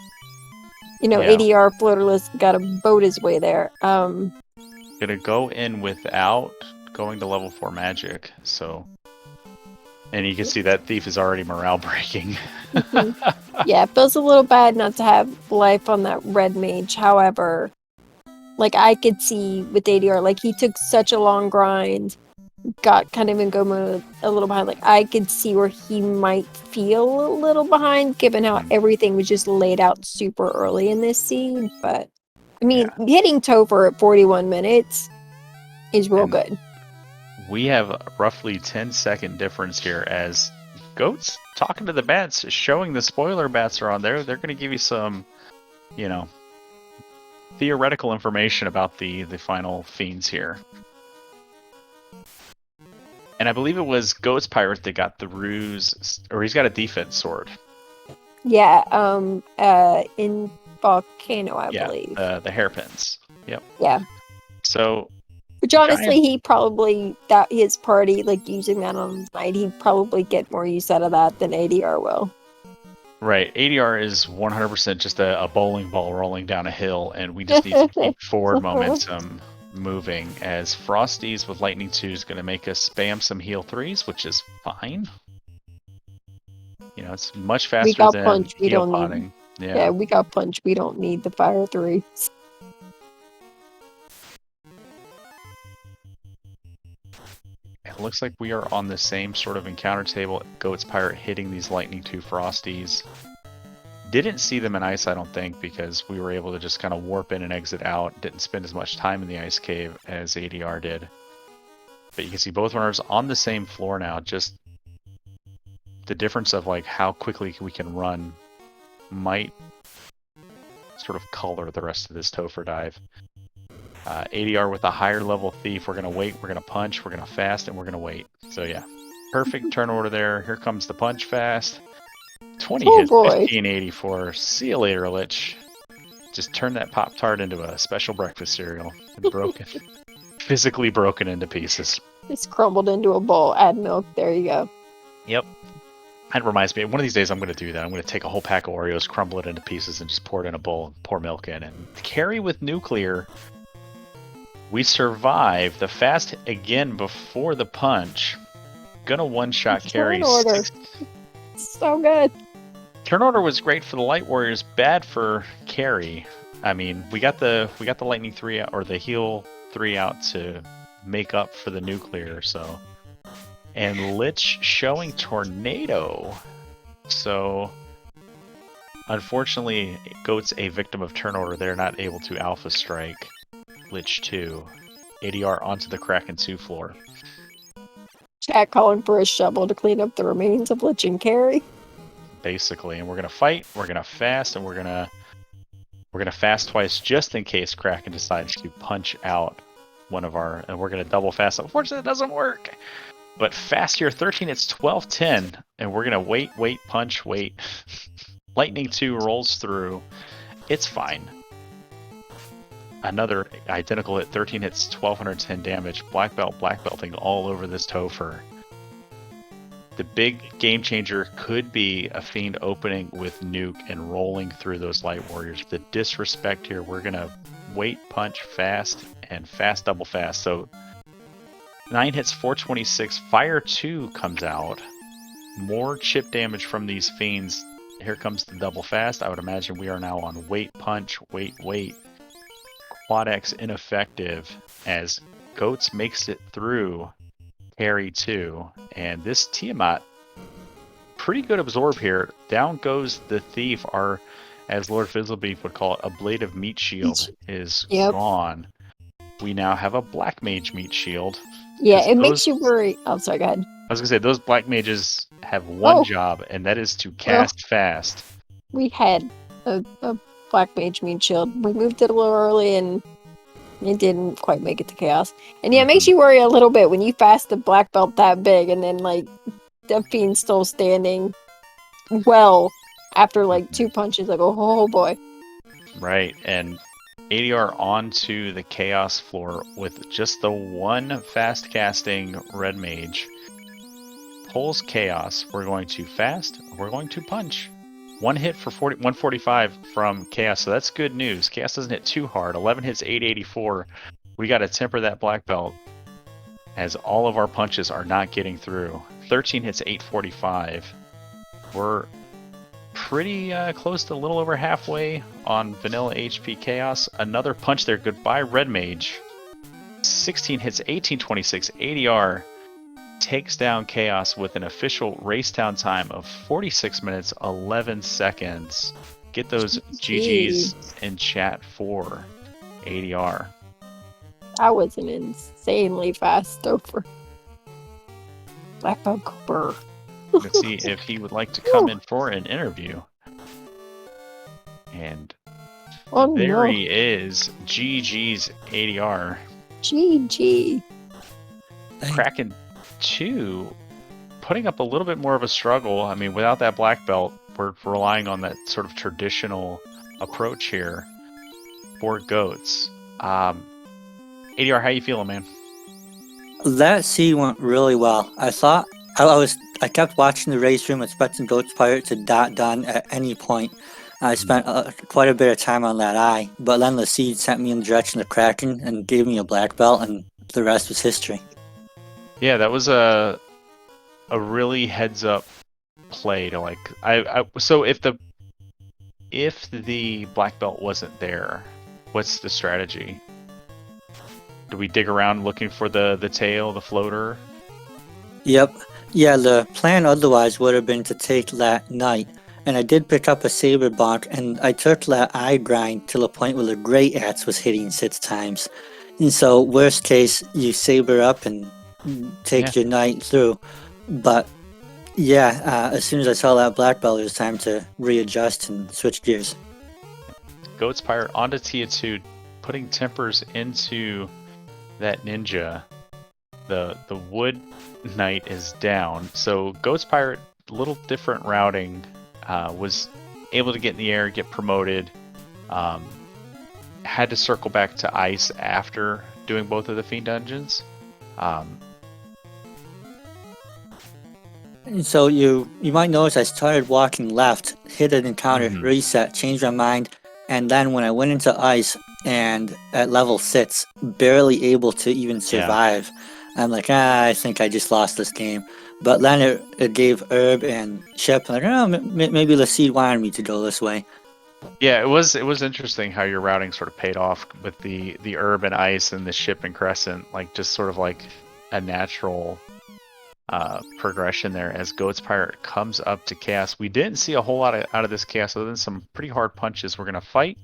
ADR floaterless got to boat his way there. Gonna go in without going to level 4 magic, so. And you can see that Thief is already morale breaking. Yeah, it feels a little bad not to have life on that red mage. However, like I could see with ADR, like he took such a long grind, got kind of in go mode a little behind. Like I could see where he might feel a little behind, given how everything was just laid out super early in this scene. But I mean, hitting Topher at 41 minutes is real good. We have roughly 10-second difference here as Goat's talking to the bats, showing the spoiler bats are on there. They're going to give you some, theoretical information about the final fiends here. And I believe it was Goatspirate that got the ruse, or he's got a defense sword. Yeah, in Volcano, I Yeah, believe. the hairpins. Yep. Yeah. So Which honestly, giant, he probably that his party like using that on night, he'd probably get more use out of that than ADR will. right? ADR is 100% just a bowling ball rolling down a hill, and we just need to keep forward momentum moving. As Frosty's with Lightning 2 is going to make us spam some heal 3s, which is fine. You know, it's much We faster got than punch. We heal don't need. potting. Yeah, we got punch. We don't need the fire 3. It looks like we are on the same sort of encounter table. Goatspirate hitting these Lightning 2 Frosties. Didn't see them in ice, I don't think, because we were able to just kind of warp in and exit out. Didn't spend as much time in the ice cave as ADR did. But you can see both runners on the same floor now. Just the difference of like how quickly we can run might sort of color the rest of this Topher dive. ADR with a higher level thief. We're going to wait, we're going to punch, we're going to fast, and we're going to wait. So yeah, perfect turn order there. Here comes the punch fast. 20 Oh hits, boy. 1584. See you later, Lich. Just turn that Pop-Tart into a special breakfast cereal. Broken. Physically broken into pieces. It's crumbled into a bowl. Add milk. There you go. Yep. That reminds me, one of these days I'm going to do that. I'm going to take a whole pack of Oreos, crumble it into pieces, and just pour it in a bowl, pour milk in, and carry with nuclear. We survive the fast again before the punch. Gonna one-shot carry. Turn order. So good. Turn order was great for the Light Warriors, bad for carry. I mean, we got the Lightning 3 out, or the heal 3 out to make up for the nuclear, so. And Lich showing Tornado. So, unfortunately, Goat's a victim of turn order. They're not able to Alpha Strike Lich 2. ADR onto the Kraken 2 floor. Chat calling for a shovel to clean up the remains of Lich and Carry. Basically, and we're gonna fight, we're gonna fast, and we're gonna fast twice just in case Kraken decides to punch out one of our, and we're gonna double fast. Unfortunately, it doesn't work. But fast here, 13, it's 12-10, and we're gonna wait, punch, wait. Lightning 2 rolls through. It's fine. Another identical hit, 13 hits, 1210 damage. Black belting all over this Topher. The big game changer could be a Fiend opening with Nuke and rolling through those Light Warriors. The disrespect here, we're gonna wait, punch, fast, and fast double fast. So 9 hits, 426. Fire 2 comes out. More chip damage from these Fiends. Here comes the double fast. I would imagine we are now on wait, punch, wait. Quad X ineffective as Goats makes it through carry 2. And this Tiamat, pretty good absorb here. Down goes the Thief. Our, as Lord Fizzlebeef would call it, a blade of meat shield is gone. We now have a Black Mage meat shield. Yeah, it makes you worry. Oh, sorry, go ahead. I was going to say, those Black Mages have one job, and that is to cast fast. We had a Black Mage meat shield. We moved it a little early, and it didn't quite make it to Chaos. And yeah, it makes you worry a little bit when you fast the Black Belt that big, and then, like, the Fiend's still standing well after, like, 2 punches. Like, oh boy. Right, and ADR onto the Chaos floor with just the one fast casting Red Mage. Pulls Chaos. We're going to fast. We're going to punch. 1 hit for 145 from Chaos, so that's good news. Chaos doesn't hit too hard. 11 hits, 884. We got to temper that Black Belt as all of our punches are not getting through. 13 hits, 845. We're pretty close to a little over halfway on vanilla HP Chaos. Another punch there. Goodbye, Red Mage. 16 hits, 1826. ADR takes down Chaos with an official race down time of 46 minutes, 11 seconds. Get those GGs in chat for ADR. That was an insanely fast over. Black Belt Cooper. Let's see if he would like to come in for an interview. And there he is. GG's ADR. GG. Kraken 2 putting up a little bit more of a struggle. I mean, without that black belt, we're relying on that sort of traditional approach here for goats. ADR, how you feeling, man? That seed went really well. I kept watching the race room, expecting Goatspirate to dot done at any point. I spent quite a bit of time on that eye, but then the seed sent me in the direction of Kraken and gave me a black belt, and the rest was history. Yeah, that was a really heads up play to like. So if the black belt wasn't there, what's the strategy? Do we dig around looking for the tail, the floater? Yep. Yeah, the plan otherwise would have been to take that knight, and I did pick up a saber bonk, and I took that eye grind to the point where the great axe was hitting 6 times. And so, worst case, you saber up and take your knight through. But yeah, as soon as I saw that black belt, it was time to readjust and switch gears. Goatspirate onto Tier 2, putting tempers into that ninja. The wood knight is down, so Goatspirate, a little different routing, was able to get in the air, get promoted, had to circle back to ice after doing both of the Fiend dungeons. So you might notice I started walking left, hit an encounter, reset, changed my mind, and then when I went into ice and at level 6, barely able to even survive, I'm like, I think I just lost this game. But then it gave Herb and Chip, like, oh, maybe the seed wanted me to go this way. Yeah, it was interesting how your routing sort of paid off with the Herb and ice and the Ship and Crescent, like just sort of like a natural progression there as Goatspirate comes up to chaos. We didn't see a whole lot out of this chaos other than some pretty hard punches. We're going to fight,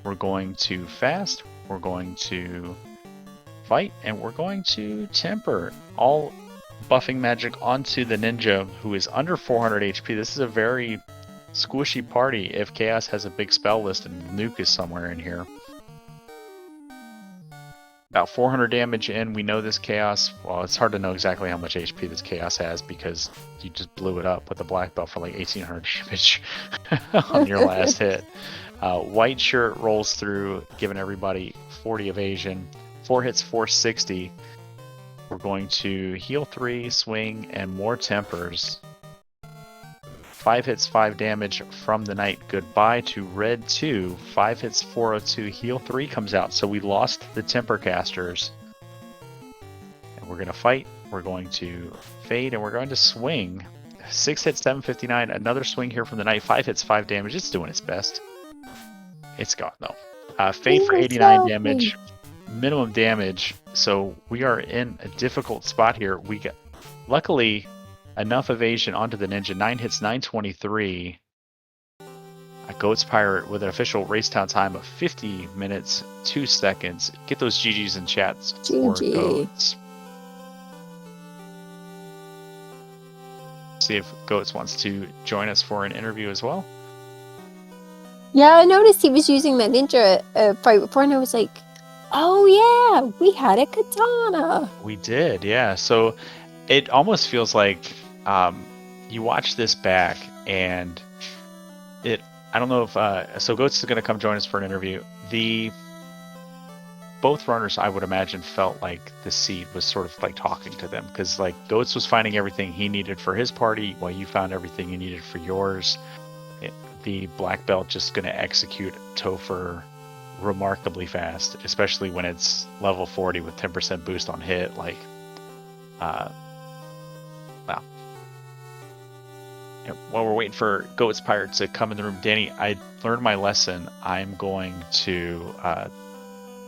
we're going to fast, we're going to fight, and we're going to temper. All buffing magic onto the ninja, who is under 400 HP. This is a very squishy party if Chaos has a big spell list and Nuke is somewhere in here. About 400 damage in. We know this Chaos, well, it's hard to know exactly how much HP this Chaos has because you just blew it up with the black belt for like 1800 damage on your last hit. White shirt rolls through, giving everybody 40 evasion. 4 hits, 460. We're going to heal 3, swing, and more tempers. 5 hits, 5 damage from the knight. Goodbye to red 2. 5 hits, 402. Heal 3 comes out. So we lost the temper casters. And we're going to fight. We're going to fade, and we're going to swing. 6 hits, 759. Another swing here from the knight. 5 hits, 5 damage. It's doing its best. It's gone, though. Fade for 89 damage. Minimum damage. So we are in a difficult spot here. We got, luckily, enough evasion onto the ninja. 9 hits, 923. A Goatspirate with an official race time of 50 minutes, 2 seconds. Get those GGs in chats for Goats. See if Goats wants to join us for an interview as well. Yeah, I noticed he was using that ninja fight before, and I was like, oh yeah, we had a katana. We did, yeah. So it almost feels like you watch this back, and I don't know if so Goats is going to come join us for an interview. Both runners, I would imagine, felt like the seed was sort of like talking to them, because like Goats was finding everything he needed for his party while you found everything you needed for yours. The black belt just going to execute Topher remarkably fast, especially when it's level 40 with 10% boost on hit. Like, wow. While we're waiting for Goatspirate to come in the room, Danny, I learned my lesson. I'm going to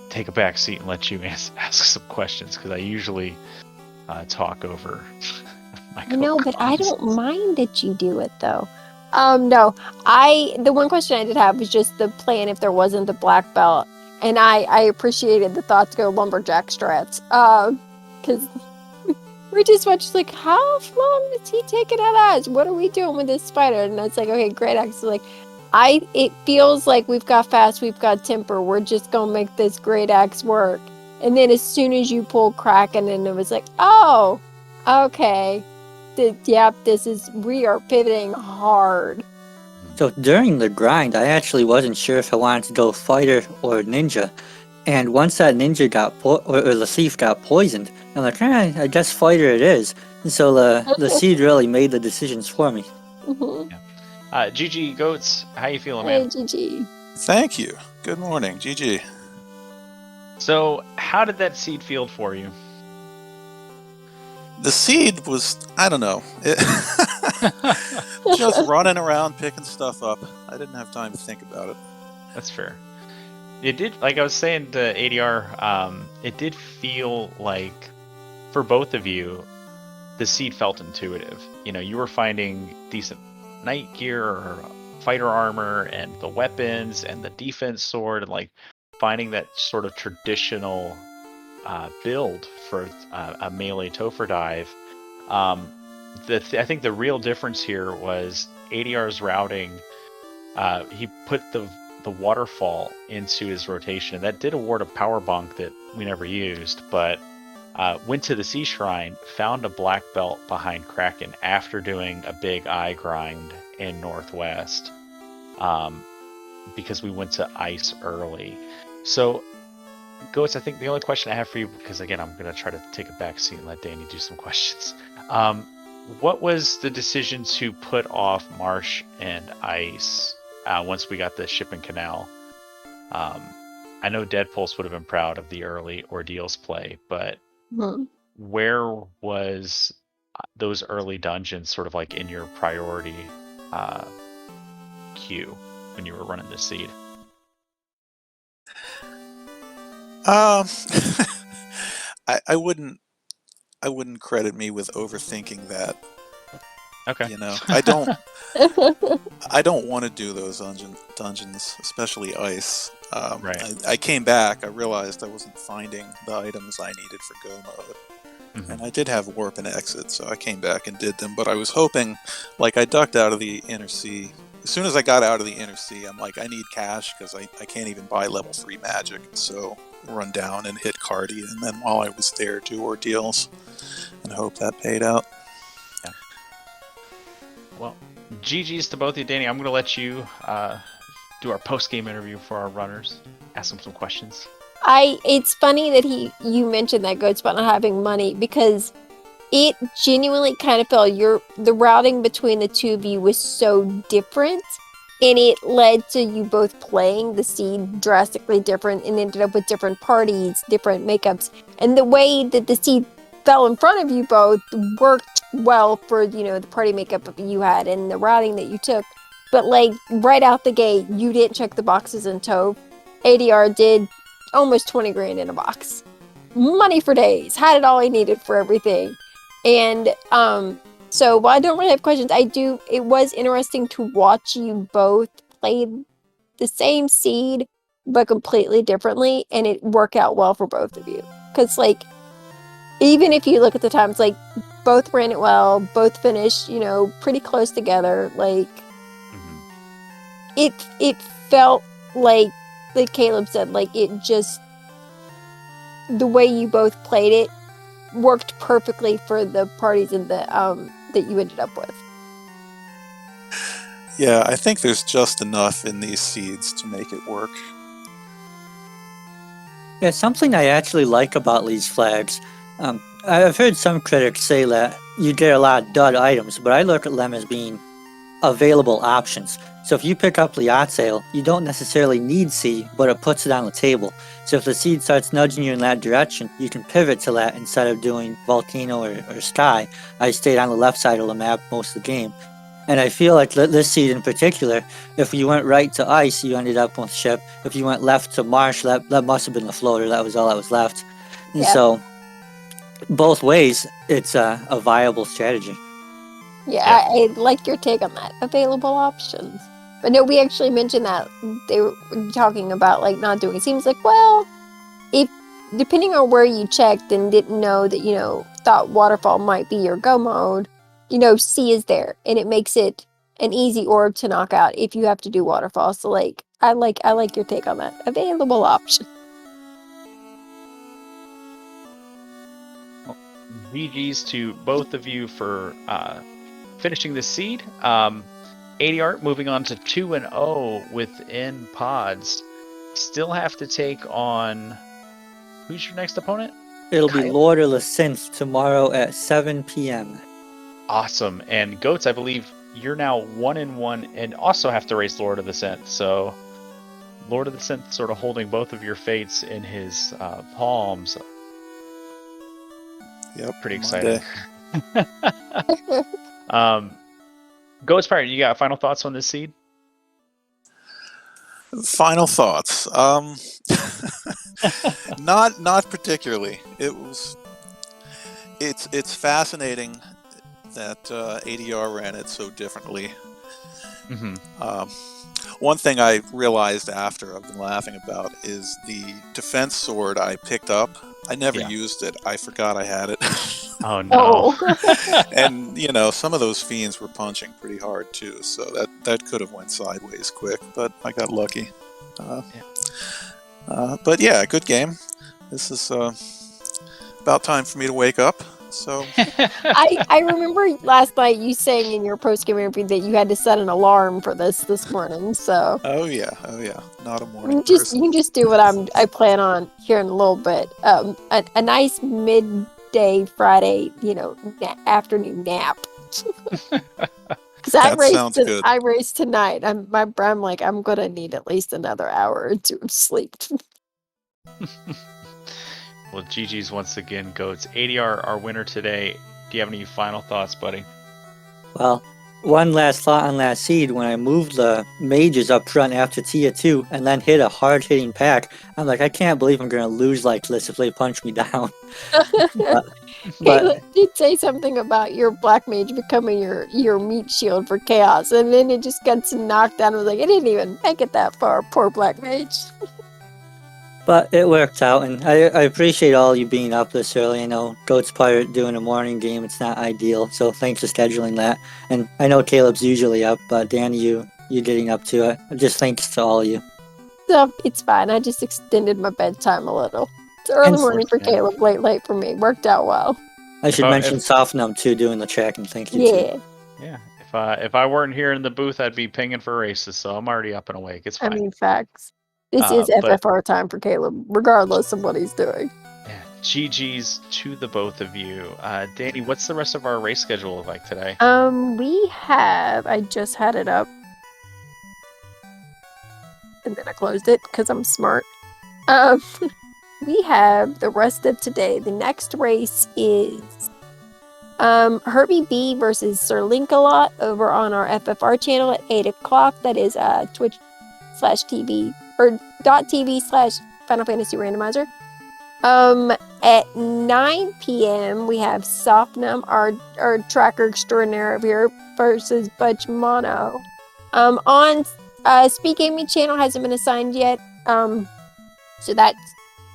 take a back seat and let you ask some questions, because I usually talk over my No, but I don't mind that you do it though. No, the one question I did have was just the plan if there wasn't the black belt, and I appreciated the thought to go lumberjack strats, because we just watched like, how long is he taking at us? What are we doing with this spider? And it's like, okay, great axe. Like, it feels like we've got fast, we've got temper. We're just gonna make this great axe work. And then as soon as you pull Kraken, and it was like, oh, Okay. We are pivoting hard. So during the grind, I actually wasn't sure if I wanted to go fighter or ninja. And once that ninja or the thief got poisoned, I'm like, I guess fighter it is. And so the seed really made the decisions for me. Mhm. GG Goats, how you feeling, Hey, man? GG. Thank you. Good morning, GG. So, how did that seed field for you? The seed was, I don't know, just running around picking stuff up. I didn't have time to think about it. That's fair. It did, like I was saying to ADR, it did feel like, for both of you, the seed felt intuitive. You know, you were finding decent knight gear or fighter armor and the weapons and the defense sword, and like finding that sort of traditional build for a melee Topher dive. I think the real difference here was ADR's routing. He put the waterfall into his rotation. That did award a power bonk that we never used, but went to the Sea Shrine, found a black belt behind Kraken after doing a big eye grind in Northwest, because we went to ice early. So, Goats, I think the only question I have for you, because again, I'm going to try to take a back seat and let Danny do some questions. What was the decision to put off Marsh and Ice once we got the shipping canal? I know Dead Pulse would have been proud of the early Ordeals play, but where was those early dungeons sort of like in your priority queue when you were running the seed? I wouldn't credit me with overthinking that. Okay. You know, I don't want to do those dungeons, especially ice. Right. I came back. I realized I wasn't finding the items I needed for go mode, and I did have warp and exit, so I came back and did them. But I was hoping, like, I ducked out of the inner sea. As soon as I got out of the inner sea, I'm like, I need cash because I can't even buy level 3 magic. So run down and hit Cardi, and then while I was there, do ordeals, and hope that paid out. Yeah. Well, GG's to both of you. Danny, I'm going to let you do our post-game interview for our runners. Ask them some questions. It's funny that you mentioned that Goats about not having money, because it genuinely kind of felt the routing between the two of you was so different, and it led to you both playing the seed drastically different and ended up with different parties, different makeups. And the way that the seed fell in front of you both worked well for, the party makeup that you had and the routing that you took. But like right out the gate, you didn't check the boxes in Tove. ADR did almost 20 grand in a box. Money for days. Had it all he needed for everything. And so while I don't really have questions, it was interesting to watch you both play the same seed but completely differently, and it worked out well for both of you. Because like, even if you look at the times, like, both ran it well, both finished, pretty close together. Like, it felt like Caleb said, like, it just, the way you both played it worked perfectly for the parties and the that you ended up with. Yeah, I think there's just enough in these seeds to make it work. Yeah, something I actually like about these flags. I've heard some critics say that you get a lot of dud items, but I look at them as being available options. So if you pick up the yacht sail, you don't necessarily need sea, but it puts it on the table. So if the seed starts nudging you in that direction, you can pivot to that instead of doing volcano or sky. I stayed on the left side of the map most of the game. And I feel like this seed in particular, if you went right to ice, you ended up with ship. If you went left to marsh, that must have been the floater. That was all that was left. And so both ways, it's a viable strategy. Yeah, I like your take on that. Available options. But no, we actually mentioned that they were talking about like not doing it. Seems like, well, if depending on where you checked and didn't know that, thought waterfall might be your go mode, C is there, and it makes it an easy orb to knock out if you have to do waterfall. So like I like your take on that. Available option. GG's to both of you for finishing the seed. 80 Art moving on to 2-0 within pods. Still have to take on. Who's your next opponent? It'll be Kyle? Lord of the Synth tomorrow at 7 p.m. Awesome. And Goats, I believe you're now 1-1 and also have to race Lord of the Synth. So Lord of the Synth sort of holding both of your fates in his palms. Yep. Pretty Monday. exciting. Goatspirate, you got final thoughts on this seed? Final thoughts. Not particularly. It's fascinating that ADR ran it so differently. Mm-hmm. One thing I realized after I've been laughing about is the defense sword I picked up. I never used it. I forgot I had it. Oh no. And some of those fiends were punching pretty hard too, so that could have went sideways quick, but I got lucky. But yeah, good game. This is about time for me to wake up. So I remember last night you saying in your post-game interview that you had to set an alarm for this morning. So oh yeah, not a morning you person. can just do what I plan on here in a little bit. A nice midday Friday, afternoon nap. Because I raced tonight. I'm like I'm gonna need at least another hour or two of sleep. Well, GG's once again, Goats. ADR, our winner today. Do you have any final thoughts, buddy? Well, one last thought on that seed. When I moved the mages up front after Tier 2 and then hit a hard-hitting pack, I'm like, I can't believe I'm going to lose like this if they punch me down. but Caleb did say something about your black mage becoming your meat shield for chaos, and then it just gets knocked down. I was like, it didn't even make it that far, poor black mage. But it worked out, and I appreciate all you being up this early. I know Goatspirate doing a morning game, it's not ideal, so thanks for scheduling that. And I know Caleb's usually up, but Danny, you getting up to it. Just thanks to all of you. So it's fine. I just extended my bedtime a little. It's early morning for Caleb, late for me. Worked out well. I should mention Softnum too, doing the check, and thank you too. Yeah. If I weren't here in the booth, I'd be pinging for races, so I'm already up and awake. It's fine. I mean, facts. This is FFR time for Caleb, regardless of what he's doing. Yeah, GG's to the both of you. Danny, what's the rest of our race schedule look like today? We have. I just had it up, and then I closed it because I'm smart. We have the rest of today. The next race is Herbie B versus Sir Link-A-Lot over on our FFR channel at 8 o'clock. That is Twitch/TV or .tv/Final Fantasy Randomizer. At 9 p.m. we have Softnum, our tracker extraordinaire over here, versus Budge Mono. On Speed Gaming channel hasn't been assigned yet. So that's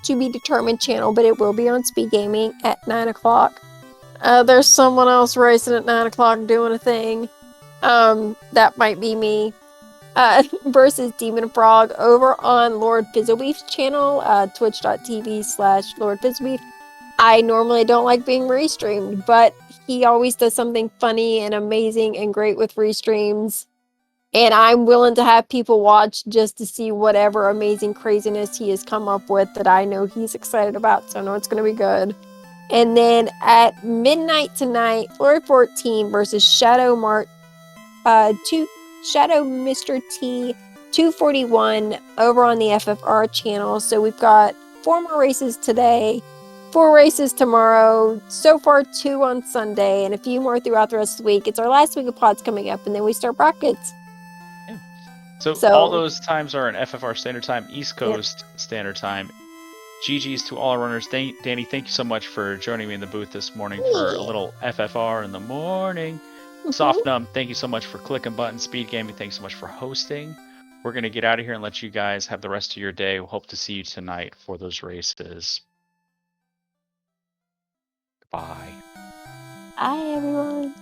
to be determined channel, but it will be on Speed Gaming at 9 o'clock. There's someone else racing at 9 o'clock doing a thing. That might be me. Versus Demon Frog over on Lord Fizzlebeef's channel, twitch.tv/Lord Fizzlebeef. I normally don't like being restreamed, but he always does something funny and amazing and great with restreams. And I'm willing to have people watch just to see whatever amazing craziness he has come up with that I know he's excited about, so I know it's going to be good. And then at midnight tonight, Floor 14 versus Shadow Mr. T 241 over on the FFR channel. So we've got 4 more races today, 4 races tomorrow, so far 2 on Sunday, and a few more throughout the rest of the week. It's our last week of pods coming up, and then we start brackets. Yeah. So all those times are in FFR Standard Time, East Coast Standard Time. GG's to all our runners. Danny, thank you so much for joining me in the booth this morning for a little FFR in the morning. Softnum, thank you so much for clicking buttons. Speed Gaming, thanks so much for hosting. We're going to get out of here and let you guys have the rest of your day. We'll hope to see you tonight for those races. Bye. Bye, everyone.